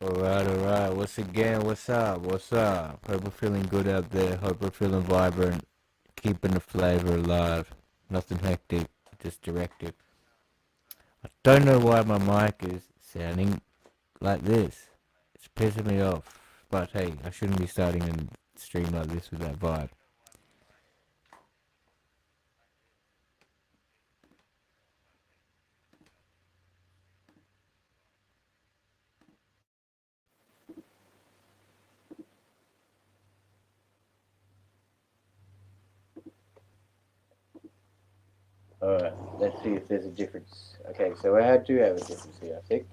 Alright. What's up? What's up? Hope we're feeling good out there. Hope we're feeling vibrant. Keeping the flavor alive. Nothing hectic, just directive. I don't know why my mic is sounding like this. It's pissing me off. But hey, I shouldn't be starting a stream like this with that vibe. Alright, let's see if there's a difference. Okay, so I do have a difference here, I think.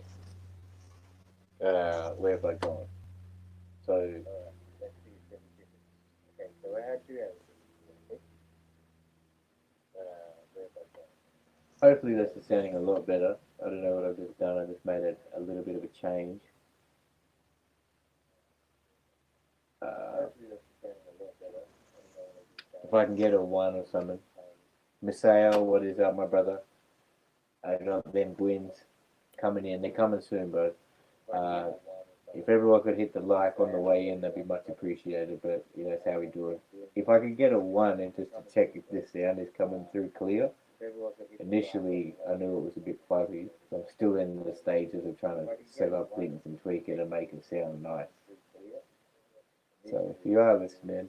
Where have I gone? So, let's see if there's a difference. Okay, so I do have a difference, I think. Where have I gone? Hopefully this is sounding a lot better. I don't know what I've just done. I just made it a little bit of a change. If I can get a one or something. Misael, what is up, my brother? I got them twins coming in. They're coming soon, bro. If everyone could hit the like on the way in, that'd be much appreciated. But you know, that's how we do it. If I could get a one and just to check if this sound is coming through clear. Initially, I knew it was a bit fuzzy. So I'm still in the stages of trying to set up things and tweak it and make it sound nice. So if you are listening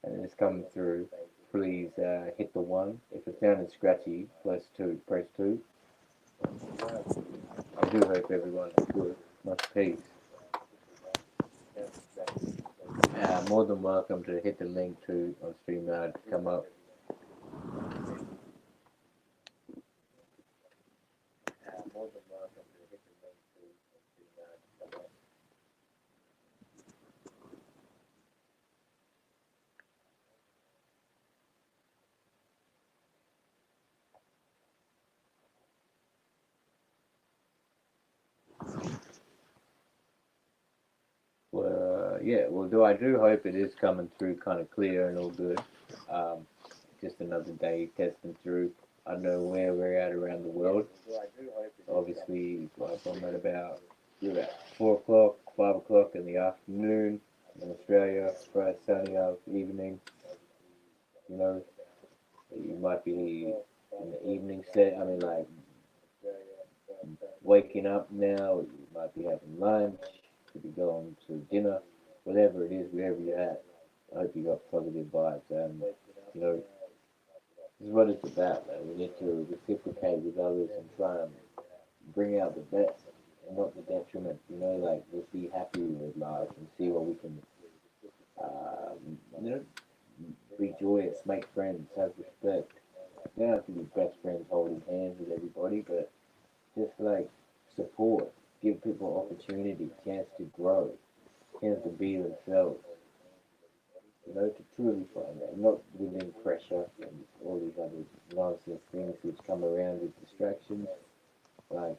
and it's coming through, please hit the one. If it sounded scratchy, press two. I do hope everyone is good. Much peace. More than welcome to hit the link to on StreamYard to come up. More than welcome to hit the link to on StreamYard to come up. Well, yeah, well, I do hope it is coming through kind of clear and all good. Um, just another day testing through. I don't know where we're at around the world. Obviously, like I'm at about 4 o'clock, 5 o'clock in the afternoon in Australia, bright sunny evening. You know, you might be in the evening set. I mean, like waking up now. You might be having lunch. Could be going to dinner. Whatever it is, wherever you're at. I hope you got positive vibes, and you know, this is what it's about, man. We need to reciprocate with others and try and bring out the best and not the detriment. You know, like just be happy with life and see what we can, you know, be joyous, make friends, have respect. You don't have to be best friends holding hands with everybody, but just like support, give people opportunity, chance to grow, chance to be themselves. You know, to truly find that, not within pressure and all these other nonsense things which come around with distractions. Like,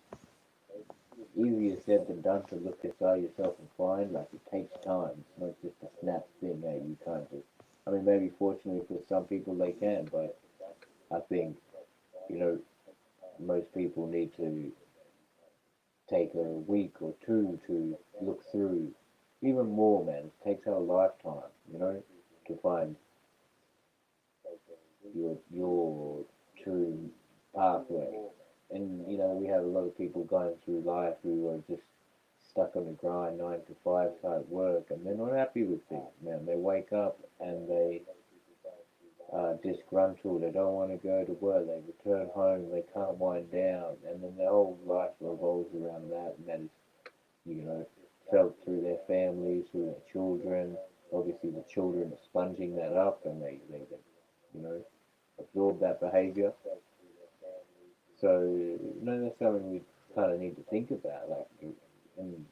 easier said than done to look inside yourself and find. Like, it takes time. It's not just a snap thing. Hey, you can't just. I mean, maybe fortunately for some people they can, but I think, you know, most people need to take a week or two to look through. Even more, man. It takes a lifetime, you know, to find your true pathway. And you know, we have a lot of people going through life who are just stuck on the grind, 9 to 5 type work, and they're not happy with things. Man, they wake up and they are disgruntled. They don't want to go to work. They return home. They can't wind down, and then their whole life revolves around that. And that is, you know, felt through their families, through their children. Obviously, the children are sponging that up, and they you know, absorb that behavior. So, you know, that's something we kind of need to think about. Like, and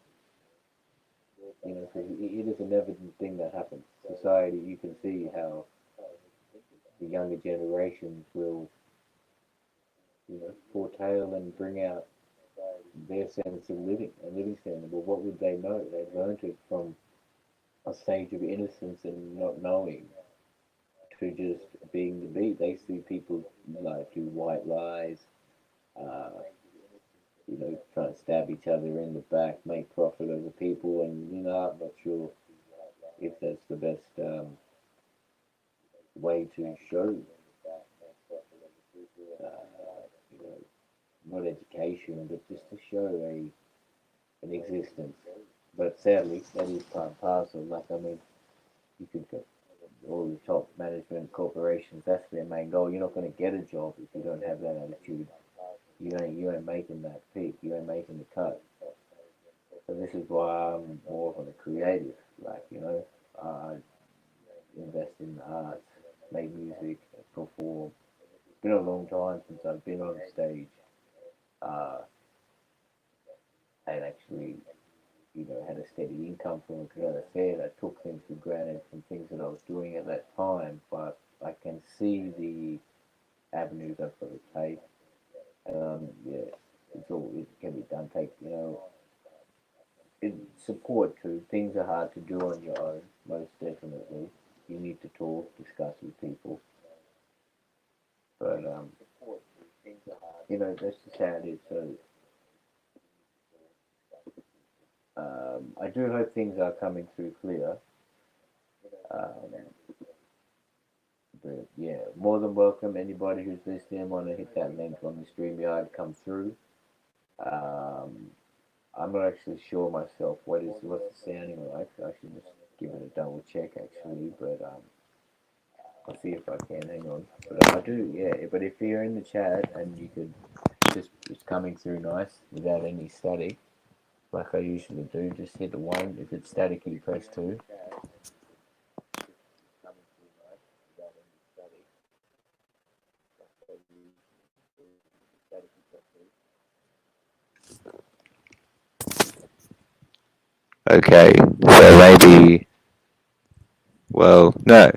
you know, because it is an evident thing that happens. Society, you can see how the younger generations will, you know, foretell and bring out their sense of living and living standard. But what would they know? They learned it from a stage of innocence and not knowing to just being the beat. They see people like do white lies, uh, trying to stab each other in the back, make profit over people, and I'm not sure if that's the best way to show, you know, not education, but just to show an existence. But sadly, that is part and parcel. Like, I mean, you could go all the top management corporations. That's their main goal. You're not going to get a job if you don't have that attitude. You ain't making that peak. You ain't making the cut. So this is why I'm more of a creative. Like, I invest in the arts, make music, perform. It's been a long time since I've been on stage uh, and actually, had a steady income from it. Because as I said, I took things for granted from things that I was doing at that time, but I can see the avenues I've got to take. Yeah, it can be done. Take, support too. Things are hard to do on your own, most definitely. You need to talk, discuss with people. But that's just how it is. So I do hope things are coming through clear. Um, but yeah, more than welcome. Anybody who's listening, want to hit that link on the StreamYard, come through. Um, I'm not actually sure myself what's the sounding like. I should just give it a double check actually, but I'll see if I can. Hang on, but I do, yeah. But if you're in the chat and you could it's coming through nice without any static, like I usually do, just hit the one. If it's staticky, press two. Okay, so maybe. Well, no.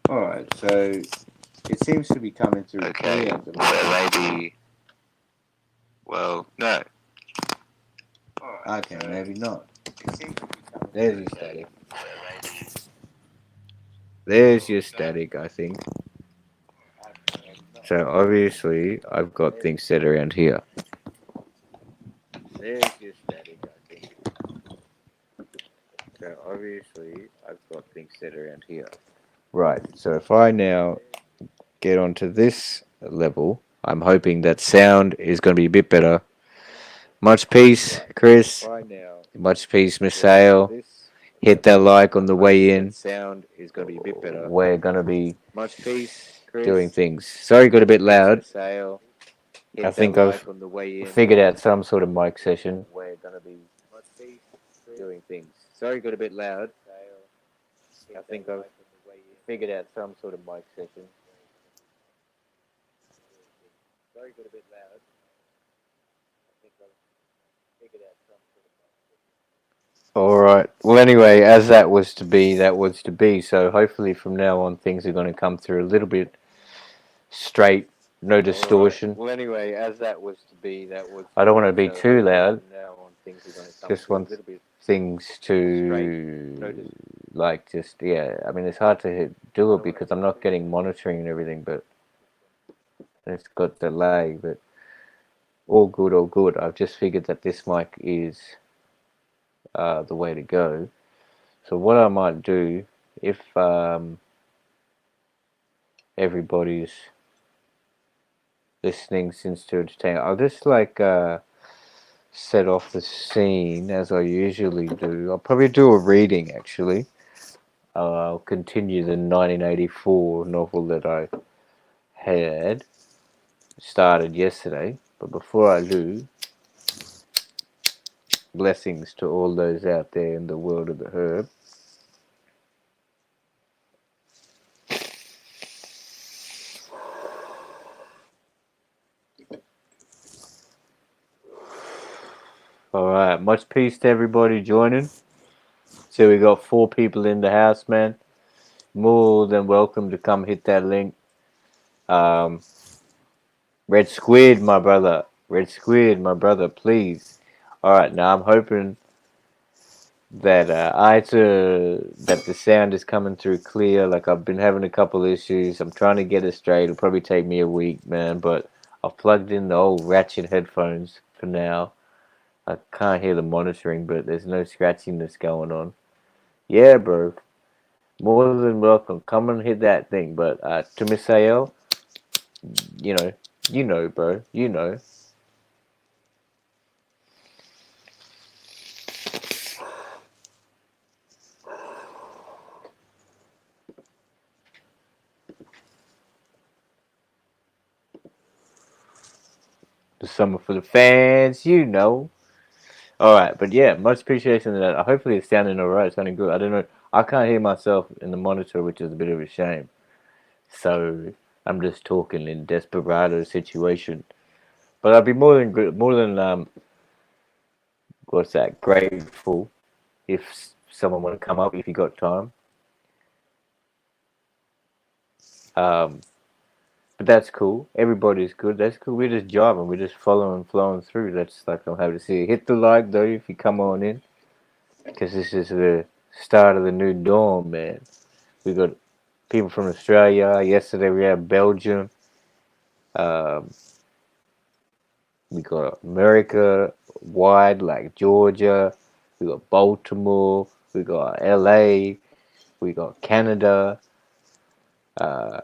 Alright, so it seems to be coming through. Okay, so maybe. Well, no. Okay, maybe not. There's your static. There's your static, I think. So obviously, I've got things set around here. There's your static, I think. So obviously, I've got things set around here. Right, so if I now get onto this level, I'm hoping that sound is going to be a bit better. Much peace, Chris. Much peace, Misael. Hit that like on the way in. Sound is going to be a bit better. We're going to be much peace, Chris. Doing things. Sorry, got a bit loud. I think I've figured out some sort of mic session. We're going to be doing things. Sorry, got a bit loud. I think I've figured out some sort of mic session. Sorry, got a bit loud. I think I've figured out some sort of mic session. All right. Well, anyway, as that was to be, that was to be. So hopefully from now on, things are going to come through a little bit straight, no distortion. Right. Well, anyway, as that was to be, that was. I don't want to be too loud. Just want things to like just I mean, it's hard to do it because I'm not getting monitoring and everything, but it's got delay. But all good, all good. I've just figured that this mic is the way to go. So what I might do if everybody's listening since to entertain, I'll just like set off the scene as I usually do. I'll probably do a reading actually. I'll continue the 1984 novel that I had started yesterday. But before I do, blessings to all those out there in the world of the herb. Alright, much peace to everybody joining. So we got 4 people in the house, man. More than welcome to come hit that link. Red Squid, my brother. Red Squid, my brother, please. Alright, now I'm hoping that that the sound is coming through clear. Like I've been having a couple issues. I'm trying to get it straight. It'll probably take me a week, man, but I've plugged in the old ratchet headphones for now. I can't hear the monitoring, but there's no scratchiness going on. Yeah, bro. More than welcome. Come and hit that thing. But to Miss AL, you know, bro. You know. The summer for the fans, you know. Alright, but yeah, much appreciation to that. Hopefully it's sounding alright, sounding good. I don't know. I can't hear myself in the monitor, which is a bit of a shame. So I'm just talking in desperado situation. But I'd be more than what's that? Grateful if someone want to come up if you got time. Um, but that's cool. Everybody's good. That's cool. We're just jiving. We're just flowing through. That's like I'm happy to see. Hit the like though if you come on in, because this is the start of the new dawn, man. We got people from Australia. Yesterday we had Belgium. Um, we got America wide, like Georgia. We got Baltimore. We got LA. We got Canada. Uh,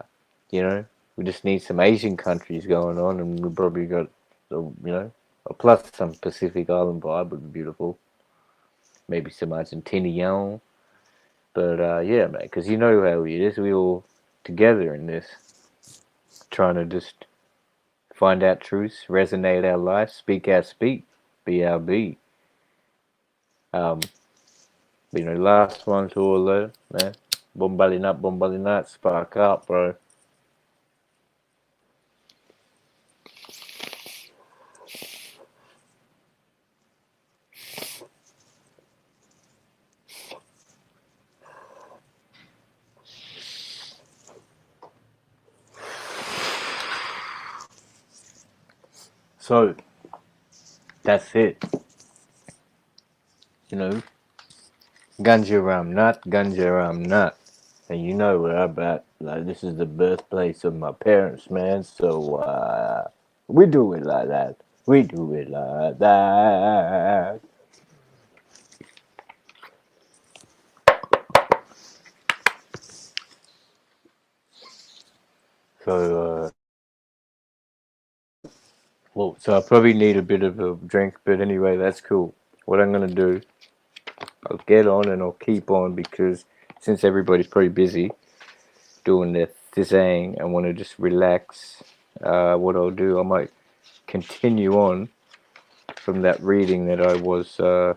you know, we just need some Asian countries going on, and we probably got, plus some Pacific Island vibe would be beautiful. Maybe some Argentinian. But yeah, mate, because you know how it is. We all together in this, trying to just find out truths, resonate our life, speak our speak, be our be. Um, last one to all that, man. Bombali nut, spark up, bro. So, that's it. You know, Ganjaram Nut. And you know where I'm at. Like, this is the birthplace of my parents, man. So, we do it like that. We do it like that. So, so I probably need a bit of a drink, but anyway, that's cool. What I'm gonna do, I'll get on and I'll keep on because since everybody's pretty busy doing their thing, I want to just relax. What I'll do, I might continue on from that reading that I was to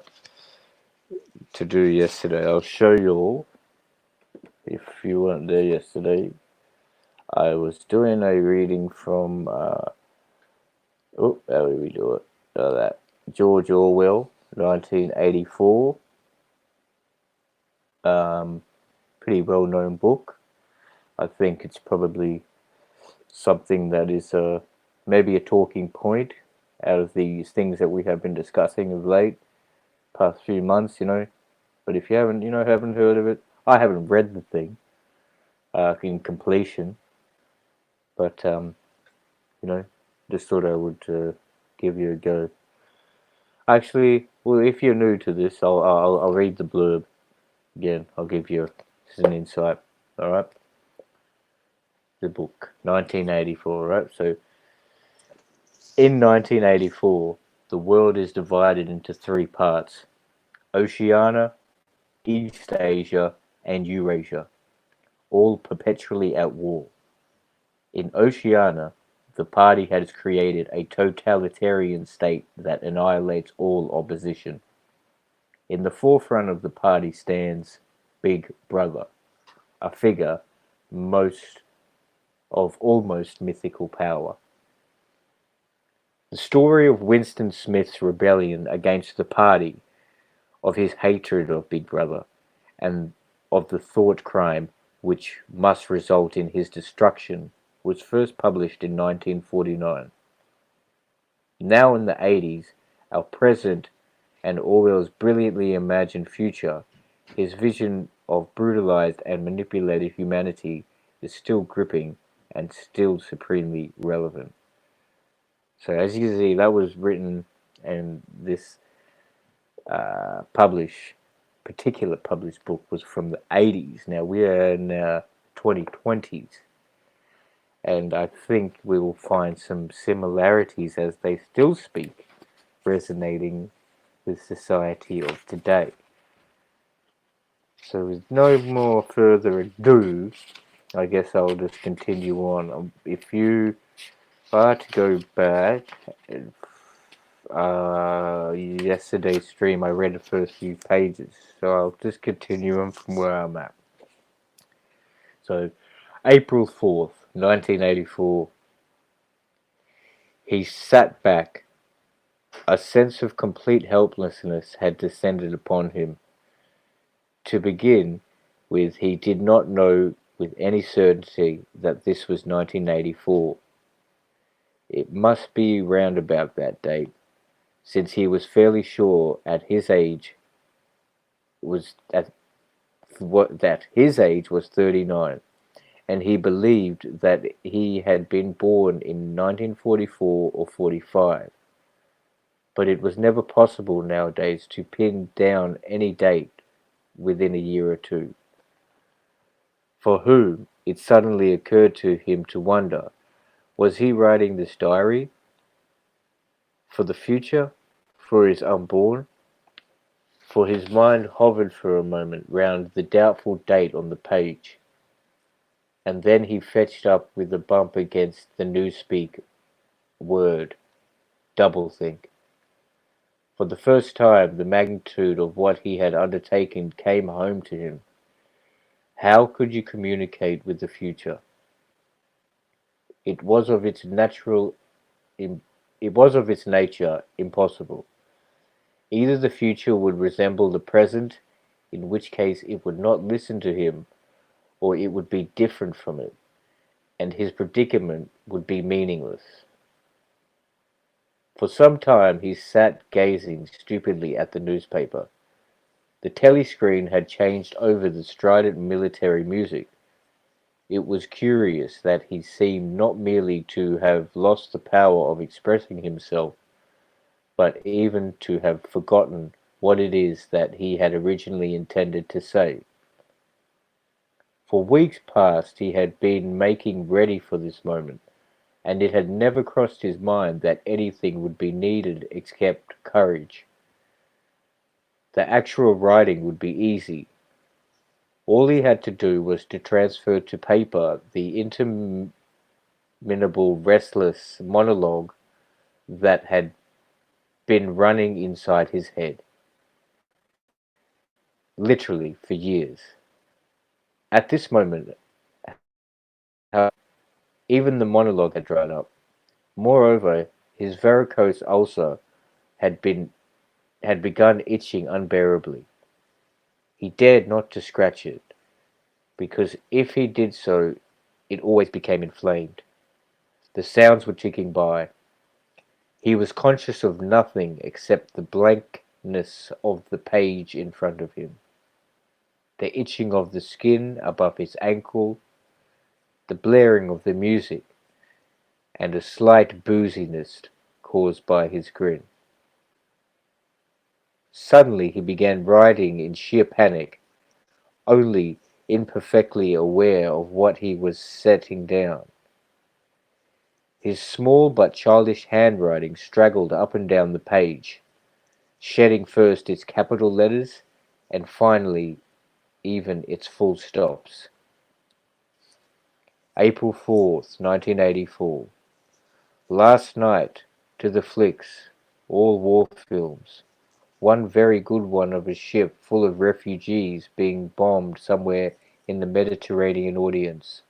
do yesterday. I'll show you all if you weren't there yesterday. I was doing a reading from how do we do it? That George Orwell, 1984. Pretty well-known book. I think it's probably something that is maybe a talking point out of these things that we have been discussing of late, past few months, But if you haven't heard of it, I haven't read the thing in completion, but just thought I would give you a go. Actually, well, if you're new to this, I'll read the blurb again. I'll give you an insight. All right. The book, 1984. Right. So, in 1984, the world is divided into three parts: Oceania, East Asia, and Eurasia, all perpetually at war. In Oceania, the party has created a totalitarian state that annihilates all opposition. In the forefront of the party stands Big Brother, a figure most of almost mythical power. The story of Winston Smith's rebellion against the party, of his hatred of Big Brother, and of the thought crime which must result in his destruction was first published in 1949. Now in the 80s, our present and Orwell's brilliantly imagined future, his vision of brutalized and manipulated humanity is still gripping and still supremely relevant. So as you can see, that was written, and this particular published book was from the 80s. Now we are in 2020s, and I think we will find some similarities as they still speak, resonating with society of today. So with no more further ado, I guess I'll just continue on. If you are to go back, yesterday's stream I read the first few pages, so I'll just continue on from where I'm at. So, April 4th, 1984. He sat back. A sense of complete helplessness had descended upon him. To begin with, he did not know with any certainty that this was 1984. It must be round about that date, since he was fairly sure that his age was 39, and he believed that he had been born in 1944 or 45. But it was never possible nowadays to pin down any date within a year or two. For whom, it suddenly occurred to him to wonder, was he writing this diary? For the future? For his unborn? For his mind hovered for a moment round the doubtful date on the page, and then he fetched up with a bump against the newspeak word, doublethink. For the first time, the magnitude of what he had undertaken came home to him. How could you communicate with the future? It was of its nature impossible. Either the future would resemble the present, in which case it would not listen to him, or it would be different from it, and his predicament would be meaningless. For some time he sat gazing stupidly at the newspaper. The telescreen had changed over the strident military music. It was curious that he seemed not merely to have lost the power of expressing himself, but even to have forgotten what it is that he had originally intended to say. For weeks past he had been making ready for this moment, and it had never crossed his mind that anything would be needed except courage. The actual writing would be easy. All he had to do was to transfer to paper the interminable restless monologue that had been running inside his head, literally for years. At this moment, however, even the monologue had dried up. Moreover, his varicose ulcer had begun itching unbearably. He dared not to scratch it, because if he did so, it always became inflamed. The sounds were ticking by. He was conscious of nothing except the blankness of the page in front of him, the itching of the skin above his ankle, the blaring of the music, and a slight booziness caused by his grin. Suddenly he began writing in sheer panic, only imperfectly aware of what he was setting down. His small but childish handwriting straggled up and down the page, shedding first its capital letters and finally even its full stops. April 4th, 1984. Last night, to the flicks, all war films. One very good one of a ship full of refugees being bombed somewhere in the Mediterranean audience.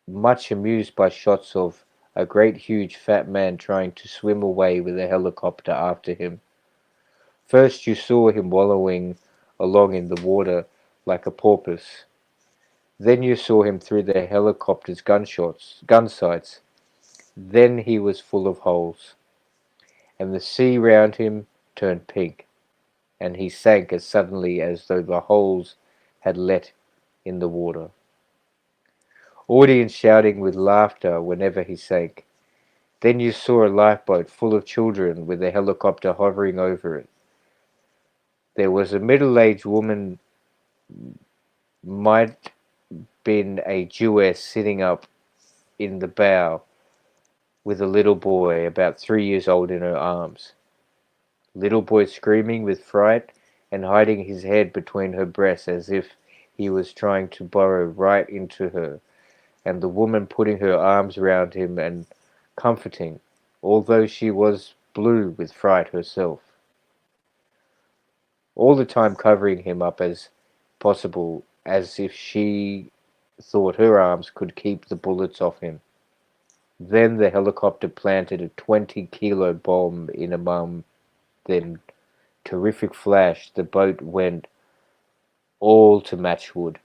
Much amused by shots of a great huge fat man trying to swim away with a helicopter after him. First you saw him wallowing along in the water like a porpoise. Then you saw him through the helicopter's gun sights. Then he was full of holes, and the sea round him turned pink, and he sank as suddenly as though the holes had let in the water. Audience shouting with laughter whenever he sank. Then you saw a lifeboat full of children with a helicopter hovering over it. There was a middle-aged woman, might been a Jewess, sitting up in the bow with a little boy about 3 years old in her arms. Little boy screaming with fright and hiding his head between her breasts as if he was trying to burrow right into her, and the woman putting her arms around him and comforting, although she was blue with fright herself, all the time covering him up as possible, as if she thought her arms could keep the bullets off him. Then the helicopter planted a 20-kilo bomb in among them. Terrific flash, the boat went all to matchwood.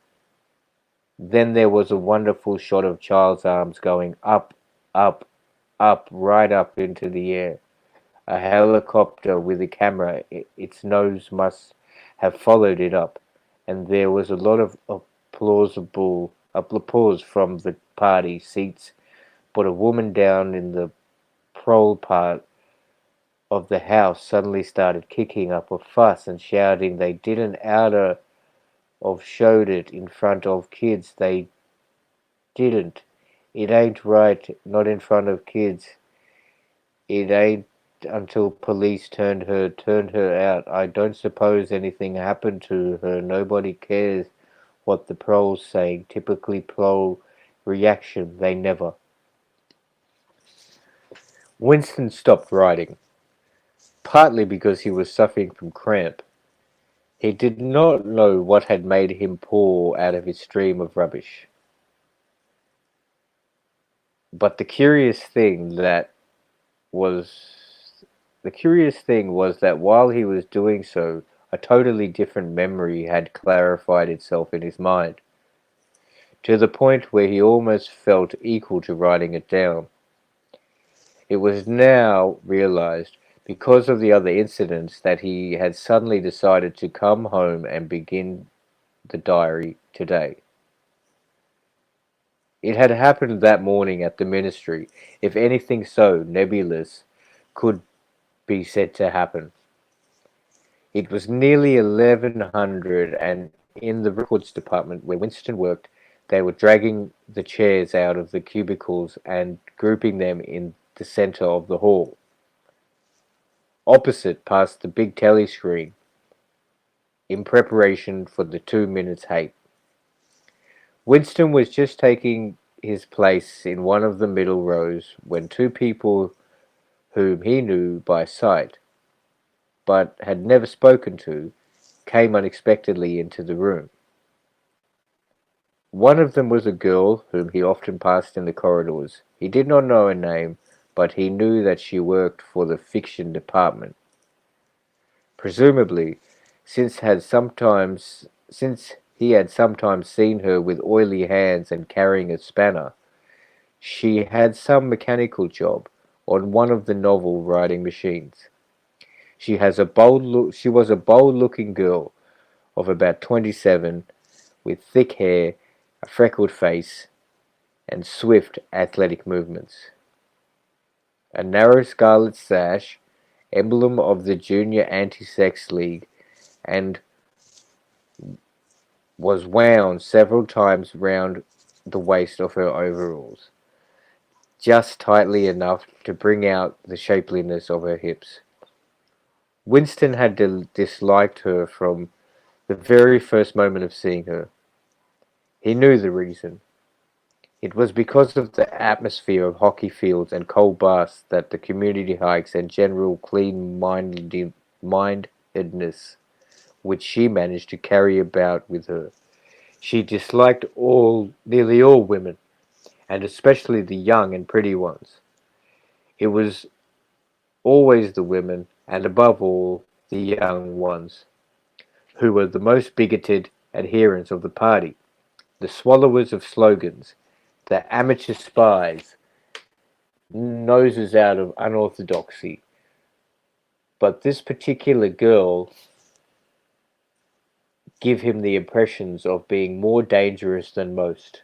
Then there was a wonderful shot of child's arms going up, up, up, right up into the air. A helicopter with a camera, its nose must have followed it up, and there was a lot of applause from the party seats, but a woman down in the prowl part of the house suddenly started kicking up a fuss and shouting they didn't oughta of showed it in front of kids. They didn't. It ain't right, not in front of kids. It ain't until police turned her out. I don't suppose anything happened to her. Nobody cares what the pro's saying. Typically pro reaction, they never. Winston stopped writing, partly because he was suffering from cramp. He did not know what had made him pour out of his stream of rubbish. But the curious thing was that while he was doing so, a totally different memory had clarified itself in his mind, to the point where he almost felt equal to writing it down. It was now realized, because of the other incidents, that he had suddenly decided to come home and begin the diary today. It had happened that morning at the ministry, if anything so nebulous could be said to happen. It was nearly 1100, and in the records department where Winston worked, they were dragging the chairs out of the cubicles and grouping them in the center of the hall, opposite past the big telescreen, in preparation for the 2 minutes hate. Winston was just taking his place in one of the middle rows when two people whom he knew by sight, but had never spoken to, came unexpectedly into the room. One of them was a girl whom he often passed in the corridors. He did not know her name, but he knew that she worked for the fiction department. Presumably, since he had sometimes seen her with oily hands and carrying a spanner, she had some mechanical job on one of the novel writing machines. She was a bold-looking girl of about 27, with thick hair, a freckled face, and swift, athletic movements. A narrow scarlet sash, emblem of the Junior Anti-Sex League, and was wound several times round the waist of her overalls, just tightly enough to bring out the shapeliness of her hips. Winston had disliked her from the very first moment of seeing her. He knew the reason. It was because of the atmosphere of hockey fields and cold baths, that the community hikes and general clean-mindedness which she managed to carry about with her. She disliked nearly all women, and especially the young and pretty ones. It was always the women, and above all, the young ones, who were the most bigoted adherents of the party, the swallowers of slogans, the amateur spies, noses out of unorthodoxy. But this particular girl gave him the impressions of being more dangerous than most.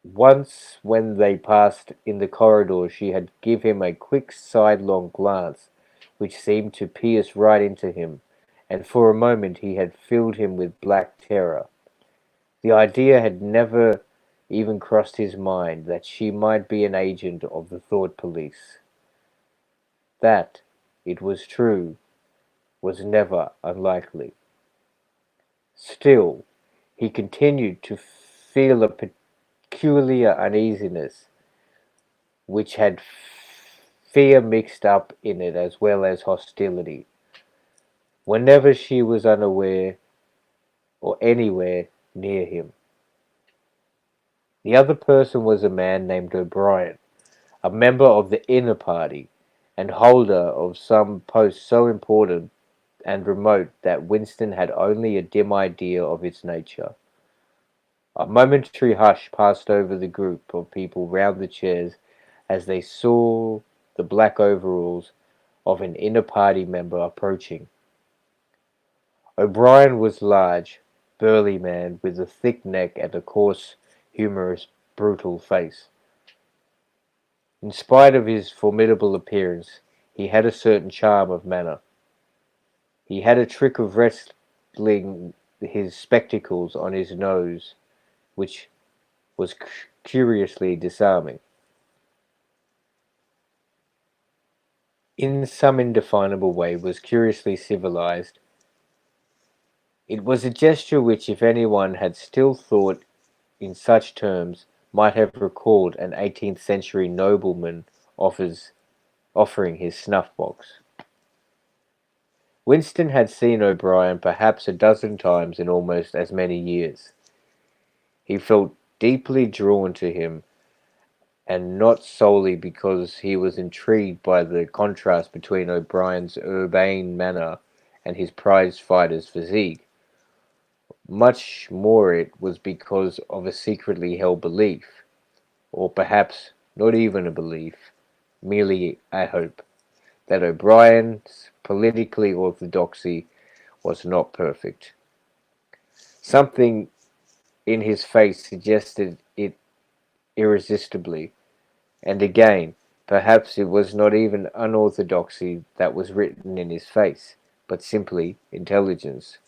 Once, when they passed in the corridor, she had give him a quick sidelong glance, which seemed to pierce right into him, and for a moment he had filled him with black terror. The idea had never even crossed his mind that she might be an agent of the Thought Police. That, it was true, was never unlikely. Still, he continued to feel a peculiar uneasiness, which had fear mixed up in it as well as hostility, whenever she was unaware or anywhere near him. The other person was a man named O'Brien, a member of the Inner Party, and holder of some post so important and remote that Winston had only a dim idea of its nature. A momentary hush passed over the group of people round the chairs as they saw the black overalls of an Inner Party member approaching. O'Brien was large, burly man with a thick neck and a coarse, humorous, brutal face. In spite of his formidable appearance, he had a certain charm of manner. He had a trick of resting his spectacles on his nose, which was curiously disarming. In some indefinable way was curiously civilized. It was a gesture which, if anyone had still thought in such terms, might have recalled an 18th century nobleman offering his snuff-box. Winston had seen O'Brien perhaps a dozen times in almost as many years. He felt deeply drawn to him, and not solely because he was intrigued by the contrast between O'Brien's urbane manner and his prize-fighter's physique. Much more it was because of a secretly held belief, or perhaps not even a belief, merely a hope, that O'Brien's political orthodoxy was not perfect. Something in his face suggested it irresistibly, and again, perhaps it was not even unorthodoxy that was written in his face, but simply intelligence.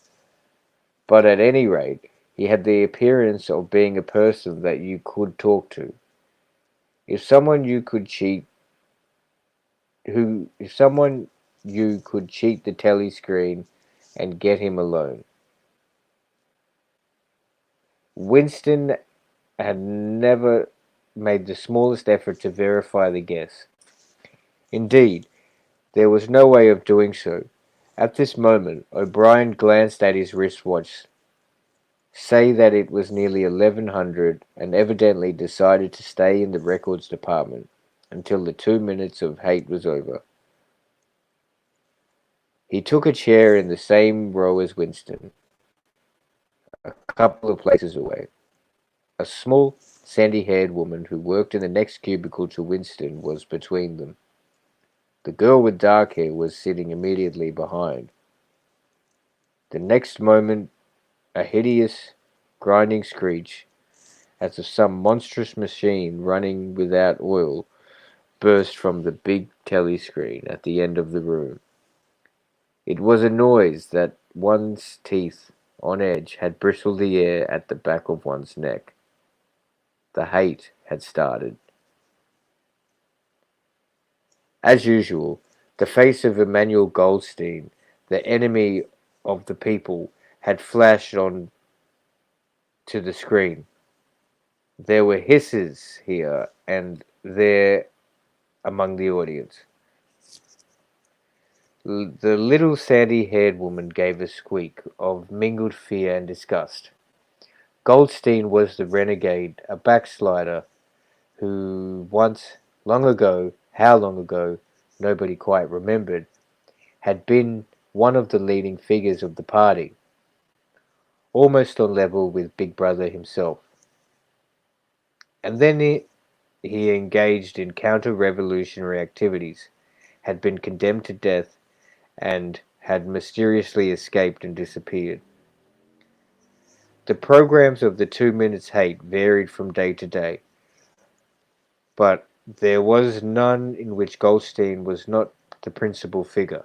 But at any rate, he had the appearance of being a person that you could talk to. If someone you could cheat if someone you could cheat the telly screen and get him alone. Winston had never made the smallest effort to verify the guess. Indeed, there was no way of doing so. At this moment, O'Brien glanced at his wristwatch, say that it was nearly 1100, and evidently decided to stay in the records department until the 2 minutes of hate was over. He took a chair in the same row as Winston, a couple of places away. A small, sandy-haired woman who worked in the next cubicle to Winston was between them. The girl with dark hair was sitting immediately behind. The next moment, a hideous, grinding screech, as of some monstrous machine running without oil, burst from the big telly screen at the end of the room. It was a noise that one's teeth, on edge, had bristled the air at the back of one's neck. The hate had started. As usual, the face of Emmanuel Goldstein, the enemy of the people, had flashed on to the screen. There were hisses here and there among the audience. The little sandy-haired woman gave a squeak of mingled fear and disgust. Goldstein was the renegade, a backslider, who once, long ago, how long ago, nobody quite remembered, had been one of the leading figures of the party, almost on level with Big Brother himself. And then he engaged in counter-revolutionary activities, had been condemned to death, and had mysteriously escaped and disappeared. The programs of the 2 Minutes Hate varied from day to day, but there was none in which Goldstein was not the principal figure.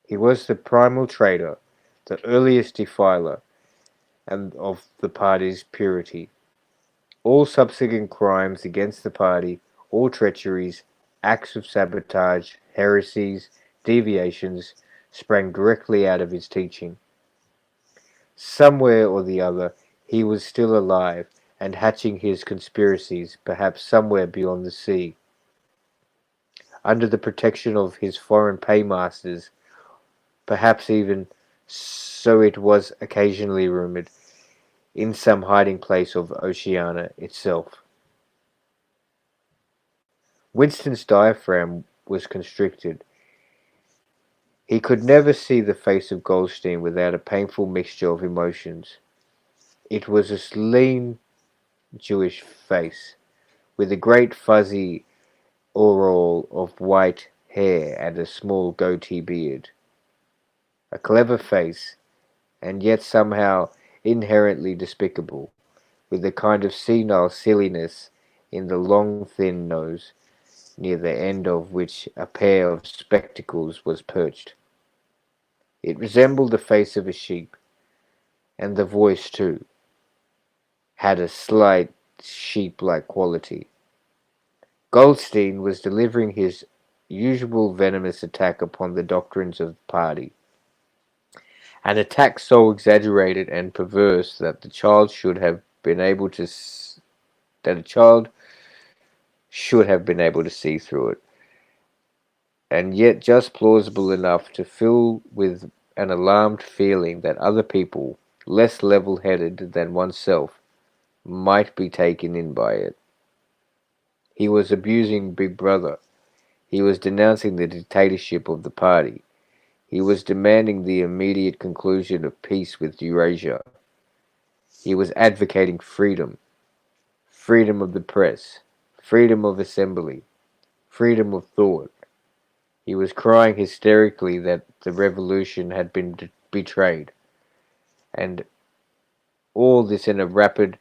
He was the primal traitor, the earliest defiler, and of the party's purity. All subsequent crimes against the party, all treacheries, acts of sabotage, heresies, deviations, sprang directly out of his teaching. Somewhere or the other, he was still alive and hatching his conspiracies, perhaps somewhere beyond the sea, under the protection of his foreign paymasters, perhaps even, so it was occasionally rumoured, in some hiding place of Oceania itself. Winston's diaphragm was constricted. He could never see the face of Goldstein without a painful mixture of emotions. It was a lean, Jewish face, with a great fuzzy aureole of white hair and a small goatee beard. A clever face, and yet somehow inherently despicable, with a kind of senile silliness in the long thin nose, near the end of which a pair of spectacles was perched. It resembled the face of a sheep, and the voice, too, had a slight sheep-like quality. Goldstein was delivering his usual venomous attack upon the doctrines of the party, an attack so exaggerated and perverse that a child should have been able to see through it, and yet just plausible enough to fill with an alarmed feeling that other people, less level-headed than oneself, might be taken in by it. He was abusing Big Brother. He was denouncing the dictatorship of the party. He was demanding the immediate conclusion of peace with Eurasia. He was advocating freedom. Freedom of the press. Freedom of assembly. Freedom of thought. He was crying hysterically that the revolution had been betrayed. And all this in a rapid,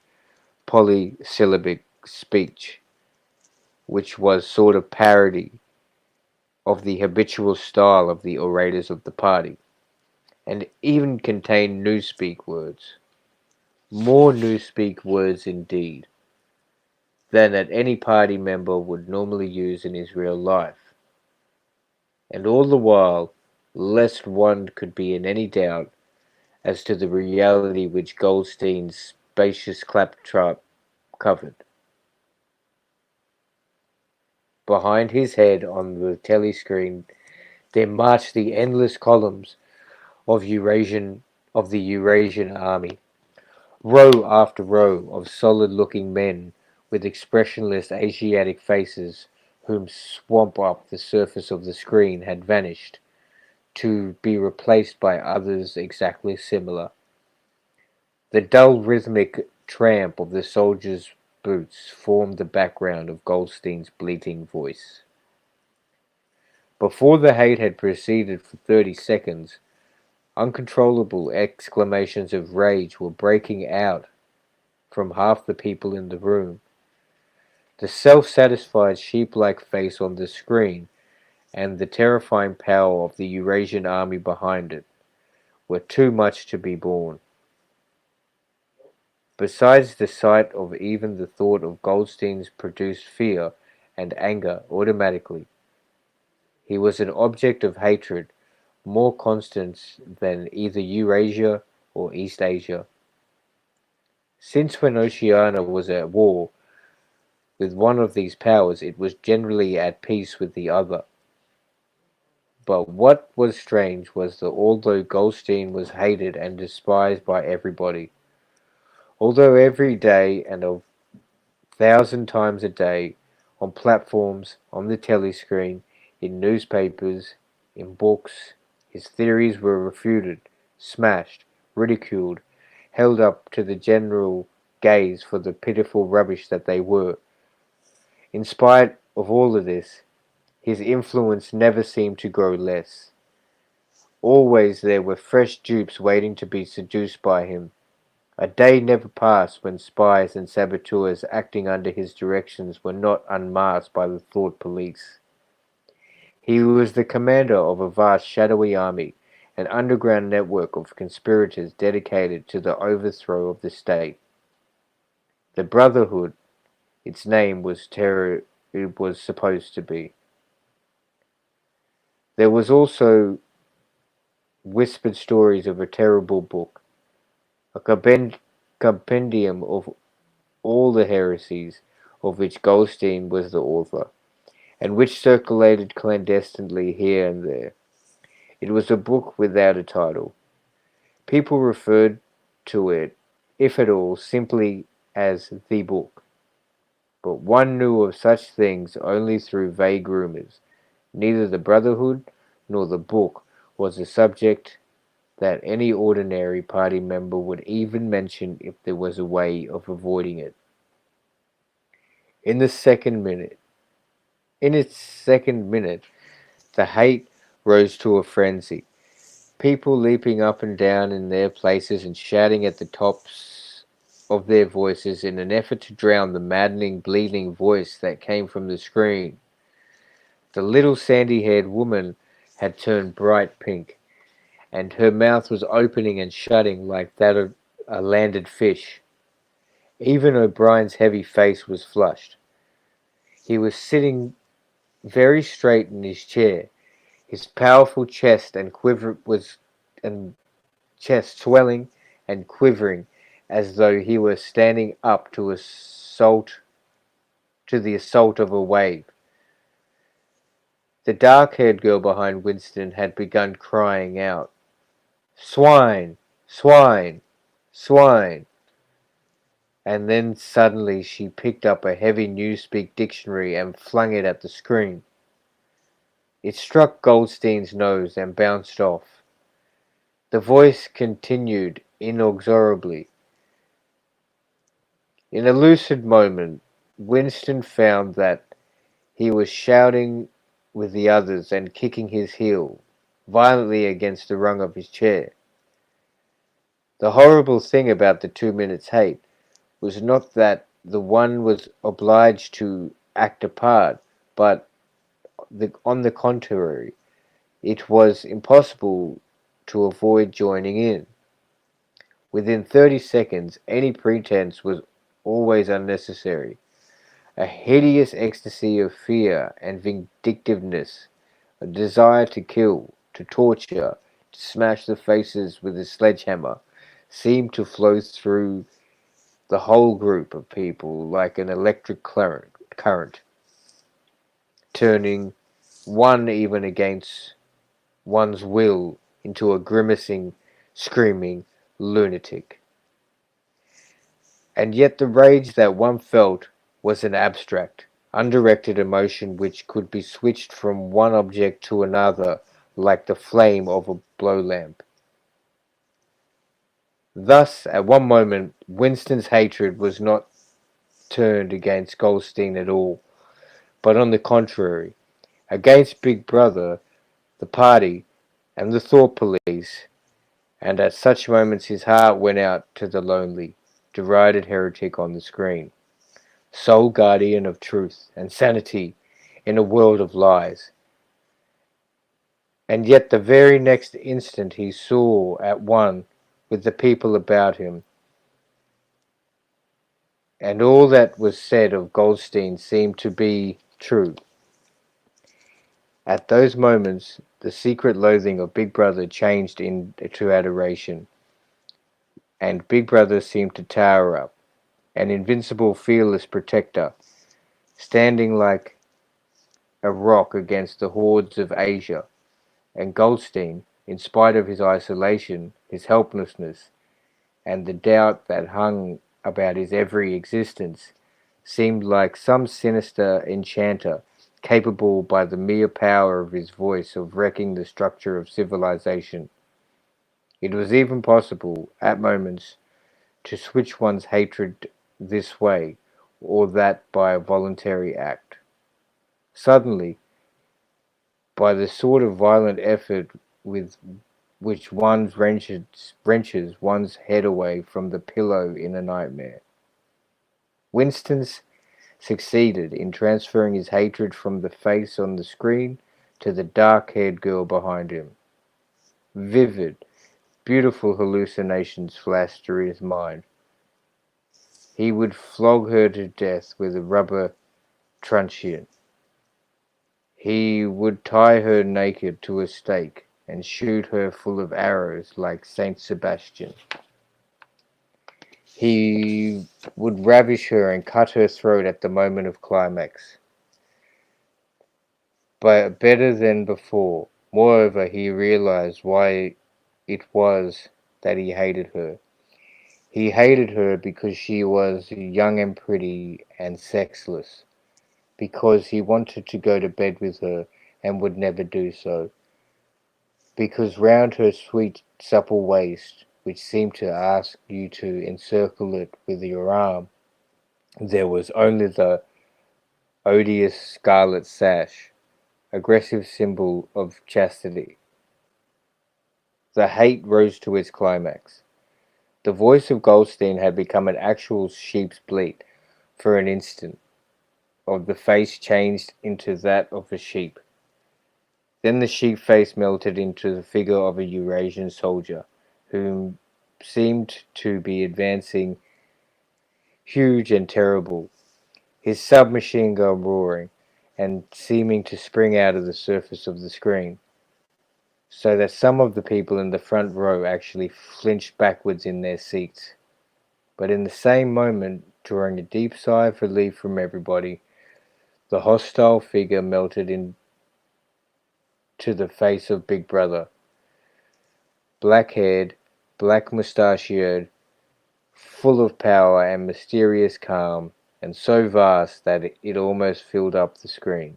polysyllabic speech, which was sort of parody of the habitual style of the orators of the party, and even contained newspeak words. More newspeak words indeed, than that any party member would normally use in his real life. And all the while, lest one could be in any doubt as to the reality which Goldstein's spacious claptrap covered. Behind his head on the telescreen there marched the endless columns of the Eurasian army, row after row of solid-looking men with expressionless Asiatic faces whom swamp up the surface of the screen had vanished, to be replaced by others exactly similar. The dull rhythmic tramp of the soldiers' boots formed the background of Goldstein's bleating voice. Before the hate had proceeded for 30 seconds, uncontrollable exclamations of rage were breaking out from half the people in the room. The self-satisfied sheep-like face on the screen and the terrifying power of the Eurasian army behind it were too much to be borne. Besides, the sight of even the thought of Goldstein's produced fear and anger automatically. He was an object of hatred more constant than either Eurasia or East Asia. Since when Oceania was at war with one of these powers, it was generally at peace with the other. But what was strange was that although Goldstein was hated and despised by everybody, although every day and 1,000 times a day, on platforms, on the telescreen, in newspapers, in books, his theories were refuted, smashed, ridiculed, held up to the general gaze for the pitiful rubbish that they were. In spite of all of this, his influence never seemed to grow less. Always there were fresh dupes waiting to be seduced by him, A day never passed when spies and saboteurs acting under his directions were not unmasked by the thought police. He was the commander of a vast shadowy army, an underground network of conspirators dedicated to the overthrow of the state. The Brotherhood, its name was it was supposed to be. There was also whispered stories of a terrible book, a compendium of all the heresies of which Goldstein was the author, and which circulated clandestinely here and there. It was a book without a title. People referred to it, if at all, simply as the book. But one knew of such things only through vague rumors. Neither the Brotherhood nor the book was a subject that any ordinary party member would even mention if there was a way of avoiding it. In its second minute, the hate rose to a frenzy. People leaping up and down in their places and shouting at the tops of their voices in an effort to drown the maddening, bleeding voice that came from the screen. The little sandy-haired woman had turned bright pink, and her mouth was opening and shutting like that of a landed fish. Even O'Brien's heavy face was flushed. He was sitting very straight in his chair, his powerful chest chest swelling and quivering as though he were standing up to the assault of a wave. The dark-haired girl behind Winston had begun crying out, "Swine! Swine! Swine!" And then suddenly she picked up a heavy Newspeak dictionary and flung it at the screen. It struck Goldstein's nose and bounced off. The voice continued inexorably. In a lucid moment, Winston found that he was shouting with the others and kicking his heel violently against the rung of his chair. The horrible thing about the 2 minutes hate was not that the one was obliged to act a part, but on the contrary, it was impossible to avoid joining in. Within 30 seconds, any pretense was always unnecessary. A hideous ecstasy of fear and vindictiveness, a desire to kill, to torture, to smash the faces with a sledgehammer, seemed to flow through the whole group of people like an electric current, turning one even against one's will into a grimacing, screaming lunatic. And yet the rage that one felt was an abstract, undirected emotion which could be switched from one object to another like the flame of a blow lamp. Thus, at one moment, Winston's hatred was not turned against Goldstein at all, but on the contrary, against Big Brother, the party, and the thought police, and at such moments his heart went out to the lonely, derided heretic on the screen, sole guardian of truth and sanity in a world of lies. And yet the very next instant he saw at one with the people about him, and all that was said of Goldstein seemed to be true. At those moments, the secret loathing of Big Brother changed into adoration, and Big Brother seemed to tower up, an invincible, fearless protector, standing like a rock against the hordes of Asia. And Goldstein, in spite of his isolation, his helplessness, and the doubt that hung about his every existence, seemed like some sinister enchanter, capable by the mere power of his voice of wrecking the structure of civilization. It was even possible, at moments, to switch one's hatred this way or that by a voluntary act. Suddenly, by the sort of violent effort with which wrenches one's head away from the pillow in a nightmare. Winston succeeded in transferring his hatred from the face on the screen to the dark-haired girl behind him. Vivid, beautiful hallucinations flashed through his mind. He would flog her to death with a rubber truncheon. He would tie her naked to a stake and shoot her full of arrows like Saint Sebastian. He would ravish her and cut her throat at the moment of climax. But better than before. Moreover, he realized why it was that he hated her. He hated her because she was young and pretty and sexless. Because he wanted to go to bed with her and would never do so. Because round her sweet, supple waist, which seemed to ask you to encircle it with your arm, there was only the odious scarlet sash, aggressive symbol of chastity. The hate rose to its climax. The voice of Goldstein had become an actual sheep's bleat for an instant, of the face changed into that of a sheep. Then the sheep face melted into the figure of a Eurasian soldier, whom seemed to be advancing huge and terrible, his submachine gun roaring and seeming to spring out of the surface of the screen, so that some of the people in the front row actually flinched backwards in their seats. But in the same moment, drawing a deep sigh of relief from everybody, the hostile figure melted into the face of Big Brother. Black-haired, black-mustachioed, full of power and mysterious calm, and so vast that it almost filled up the screen.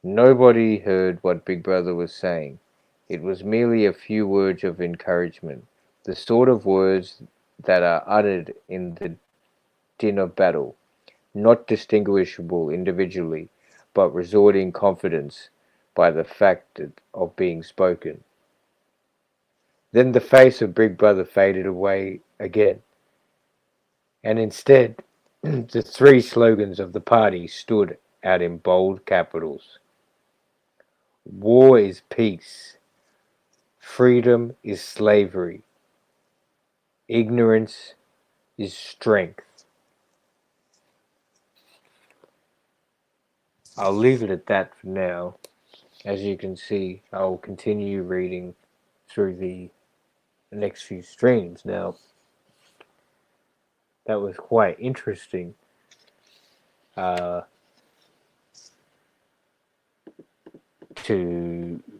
Nobody heard what Big Brother was saying. It was merely a few words of encouragement, the sort of words that are uttered in the din of battle, not distinguishable individually, but restoring confidence by the fact of being spoken. Then the face of Big Brother faded away again, and instead the three slogans of the party stood out in bold capitals. War is peace. Freedom is slavery. Ignorance is strength. I'll leave it at that for now. As you can see, I'll continue reading through the next few streams. Now, that was quite interesting. To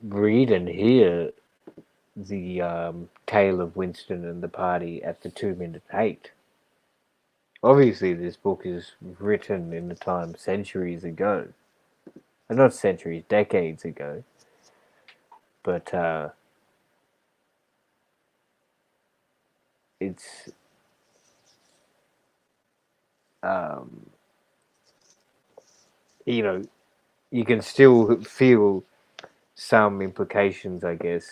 read and hear the tale of Winston and the party at the 2-minute hate. Obviously, this book is written in a time centuries ago. Not centuries, decades ago. But it's you know, you can still feel some implications, I guess,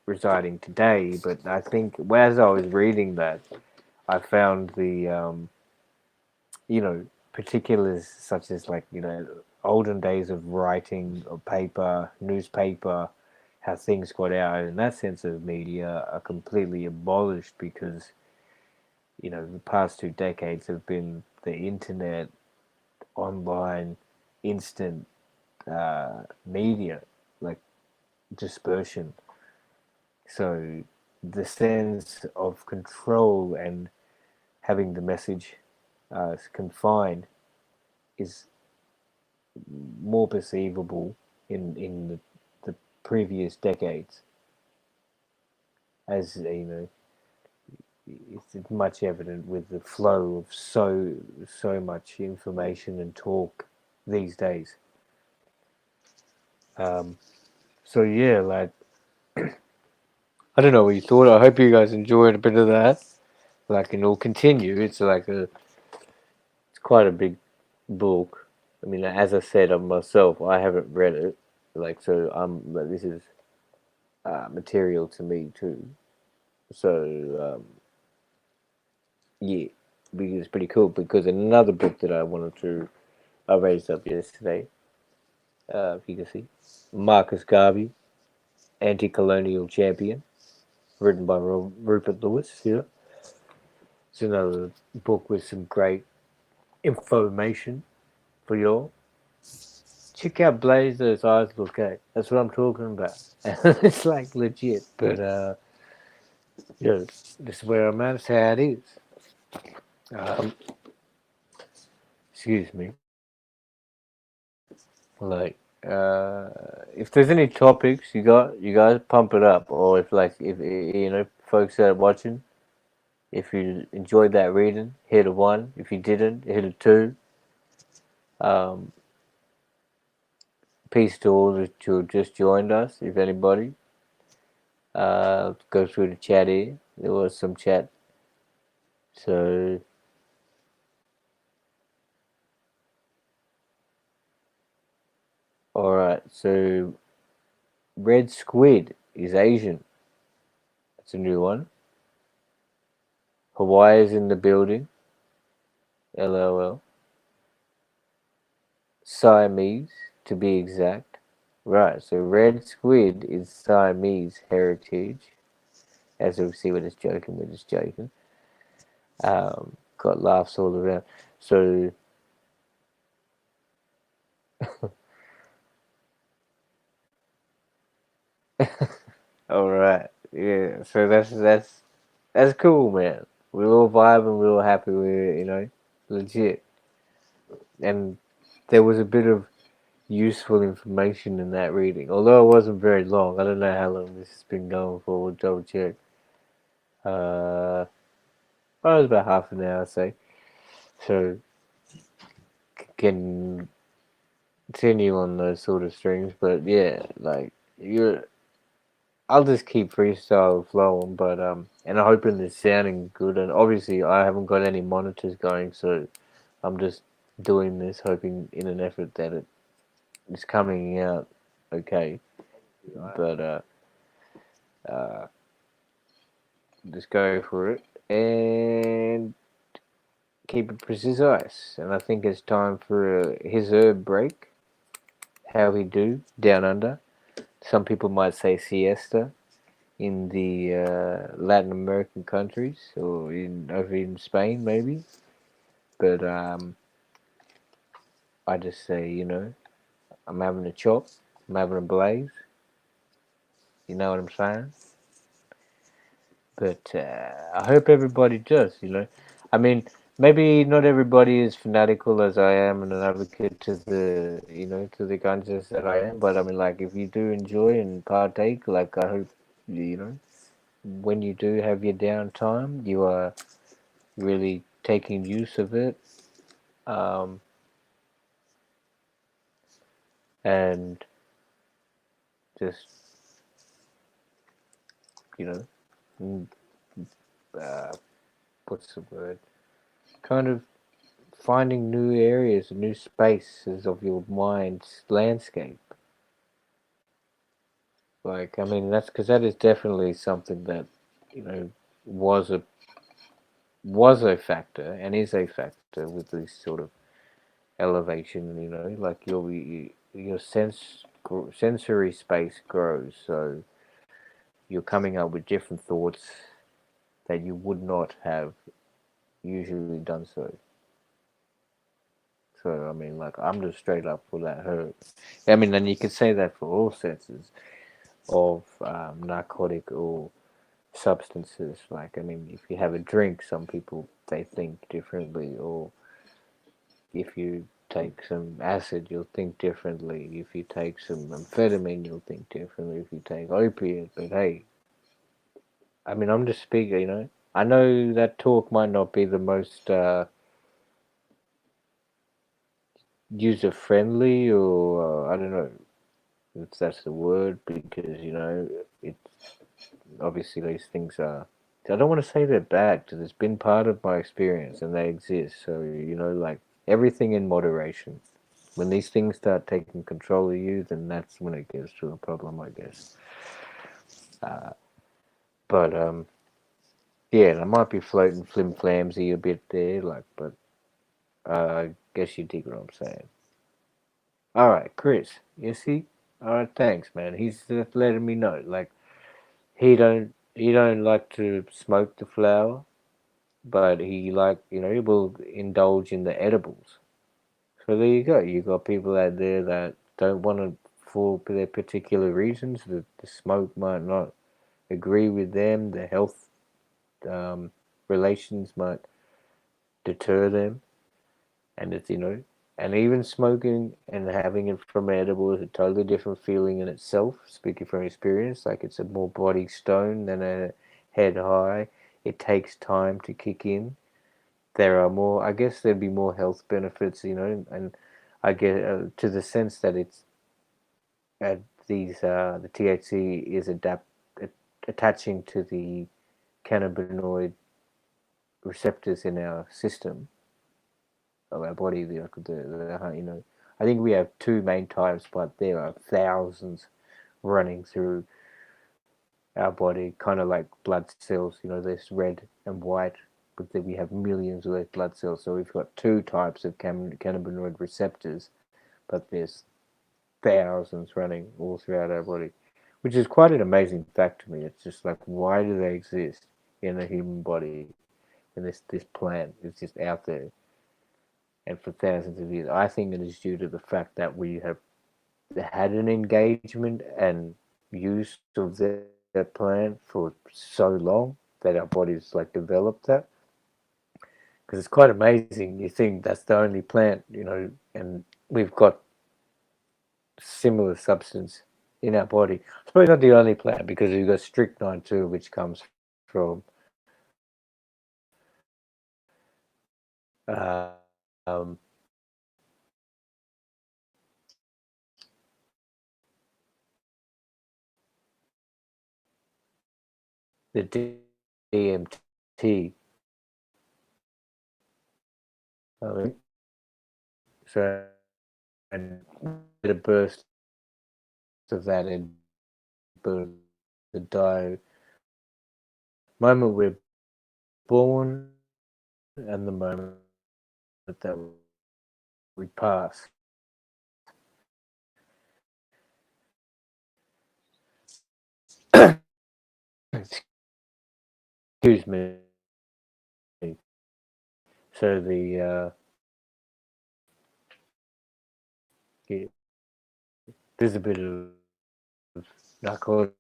residing today. But I think as I was reading that, I found the particulars such as olden days of writing of paper, newspaper, how things got out in that sense of media are completely abolished because the past 2 decades have been the internet, online, instant media, like dispersion. So the sense of control and having the message confined is more perceivable in the previous decades, as it's much evident with the flow of so much information and talk these days. So yeah, like I don't know what you thought. I hope you guys enjoyed a bit of that. Like, and it'll continue. It's quite a big book. I mean, as I said of myself, I haven't read it. Like, so this is material to me too. So yeah, because it's pretty cool. Because another book that I raised up yesterday, if you can see, Marcus Garvey, Anti-Colonial Champion, written by Rupert Lewis. Yeah, it's another book with some great information for y'all. Check out Blaze Those Eyes Look At. That's what I'm talking about. It's like legit, but yeah, this is where I'm at. It's how it is. Um, excuse me. Like, if there's any topics you guys pump it up, or if you know folks that are watching, if you enjoyed that reading, hit a 1. If you didn't, hit a 2. Um, peace to all that who just joined us. If anybody, go through the chat here. There was some chat, so all right. So red squid is Asian. That's a new one. Hawaii is in the building. LOL. Siamese, to be exact. Right, so red squid is Siamese heritage. As we see, we're just joking. Got laughs all around. So, all right, yeah. So that's cool, man. We're all vibing, we're all happy. We're legit. And there was a bit of useful information in that reading, although it wasn't very long. I don't know how long this has been going for. We'll double check. It was about half an hour, say. So can continue on those sort of strings, but yeah, like you're. I'll just keep freestyle flowing, but and I'm hoping it's sounding good. And obviously, I haven't got any monitors going, so I'm just doing this, hoping in an effort that it is coming out okay. But uh, just go for it and keep it precise. And I think it's time for his herb break. How he do down under. Some people might say siesta in the Latin American countries or over in Spain maybe. But I just say, I'm having a chop, I'm having a blaze. You know what I'm saying? But I hope everybody does. I mean, maybe not everybody is fanatical as I am and an advocate to the conscience that I am. But I mean, like, if you do enjoy and partake, like, I hope, when you do have your downtime, you are really taking use of it. Um, and just, you know, uh, what's the word? Kind of finding new areas, new spaces of your mind's landscape. Like, I mean, that's because that is definitely something that, you know, was a was a factor and is a factor with this sort of elevation. Like your sensory space grows, so you're coming up with different thoughts that you would not have usually done so. So I mean, like, I'm just straight up for that herb. I mean, and you could say that for all senses of narcotic or substances. Like, I mean, if you have a drink, some people they think differently, or if you take some acid, you'll think differently. If you take some amphetamine, you'll think differently. If you take opiate, but hey, I mean, I'm just speaking. I know that talk might not be the most user friendly, or I don't know if that's the word, because it's obviously these things are. I don't want to say they're bad because it's been part of my experience and they exist. So like everything in moderation. When these things start taking control of you, then that's when it gets to a problem, I guess. Uh, but yeah, I might be floating flim flamsy a bit there, like, but I guess you dig what I'm saying. All right, Chris, you see? All right, thanks, man. He's just letting me know, like, he don't like to smoke the flower, but he will indulge in the edibles. So there you go. You got people out there that don't want to, for their particular reasons. The smoke might not agree with them. The health um, relations might deter them, and and even smoking and having it from edible is a totally different feeling in itself. Speaking from experience, like it's a more body stone than a head high. It takes time to kick in. There are more, I guess there'd be more health benefits, and I get to the sense that it's the THC is attaching to the cannabinoid receptors in our system of our body. I think we have two main types, but there are thousands running through our body, kind of like blood cells. There's red and white, but then we have millions of those blood cells. So we've got two types of cannabinoid receptors, but there's thousands running all throughout our body, which is quite an amazing fact to me. It's just like, why do they exist in a human body? And this plant is just out there, and for thousands of years. I think it is due to the fact that we have had an engagement and use of that plant for so long that our bodies like developed that. Because it's quite amazing. You think that's the only plant, and we've got similar substance in our body. It's probably not the only plant because we've got strychnine too, which comes from uh, um, the DMT. So, and a burst of that in the die moment we're born and the moment that we pass. Excuse me. So yeah, there's a bit of narcotic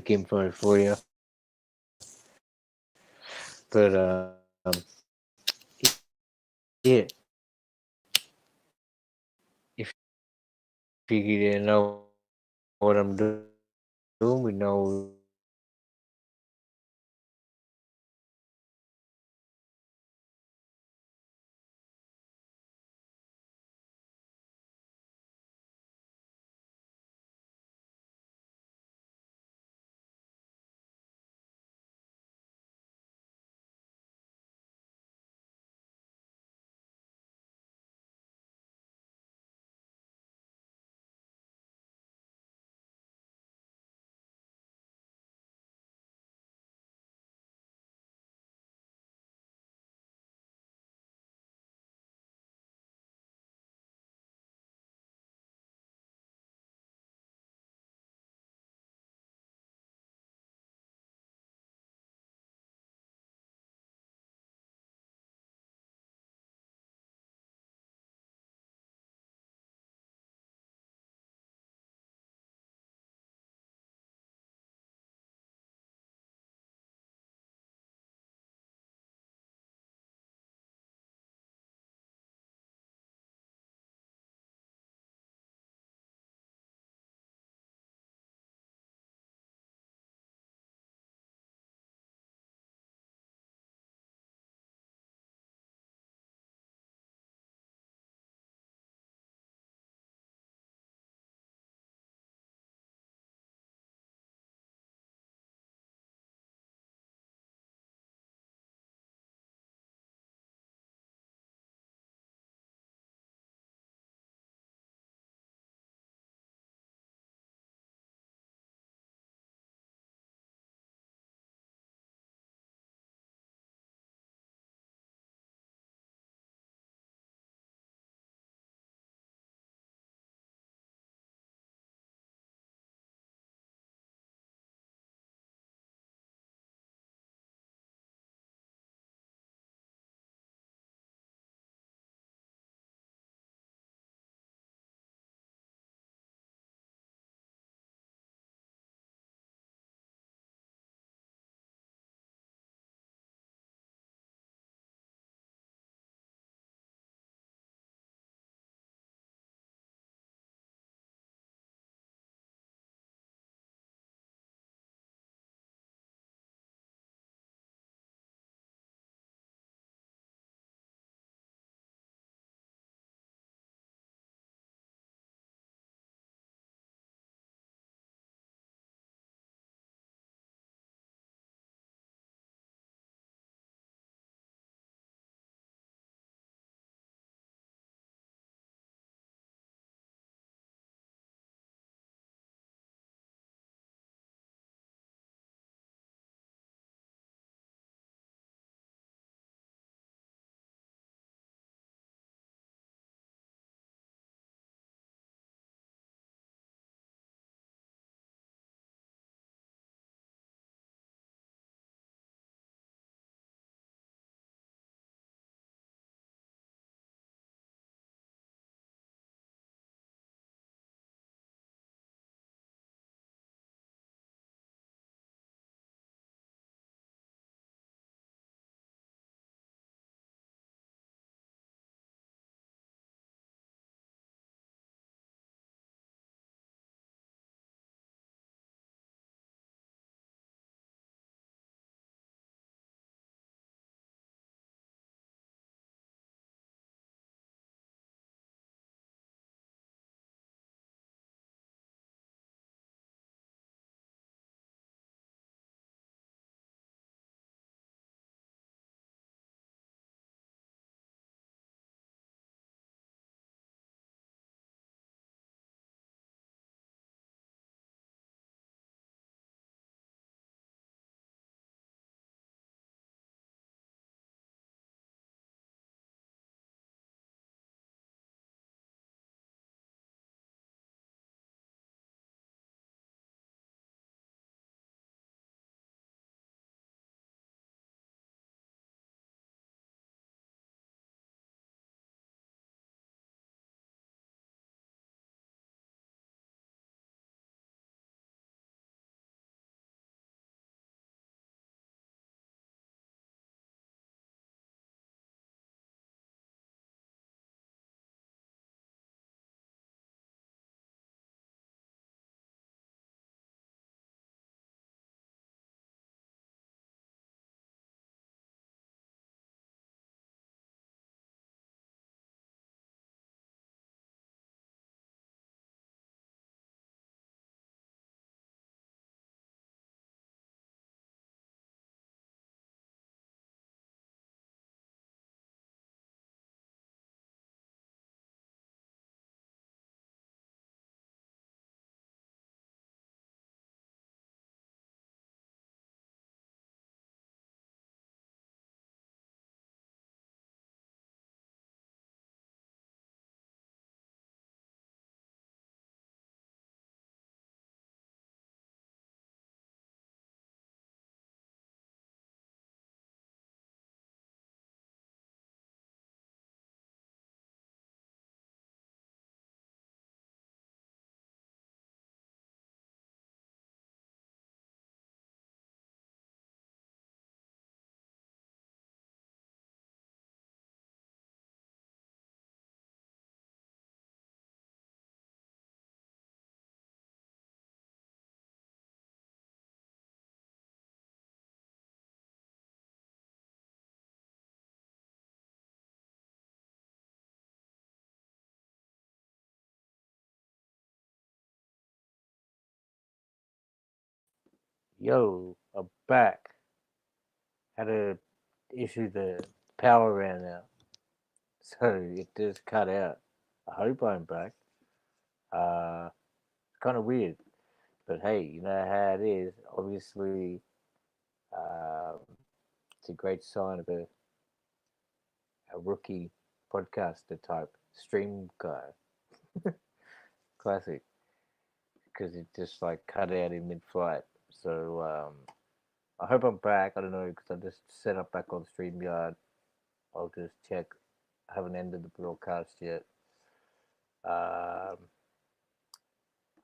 info for you, but yeah, if you know what I'm doing, we know Yo, I'm back. Had to issue the power ran out, so it just cut out. I hope I'm back. It's kind of weird, but hey, you know how it is. Obviously, um, it's a great sign of a rookie podcaster type stream guy. Classic, because it just like cut out in mid-flight. So I hope I'm back. I don't know because I just set up back on StreamYard. I'll just check. I haven't ended the broadcast yet. Um,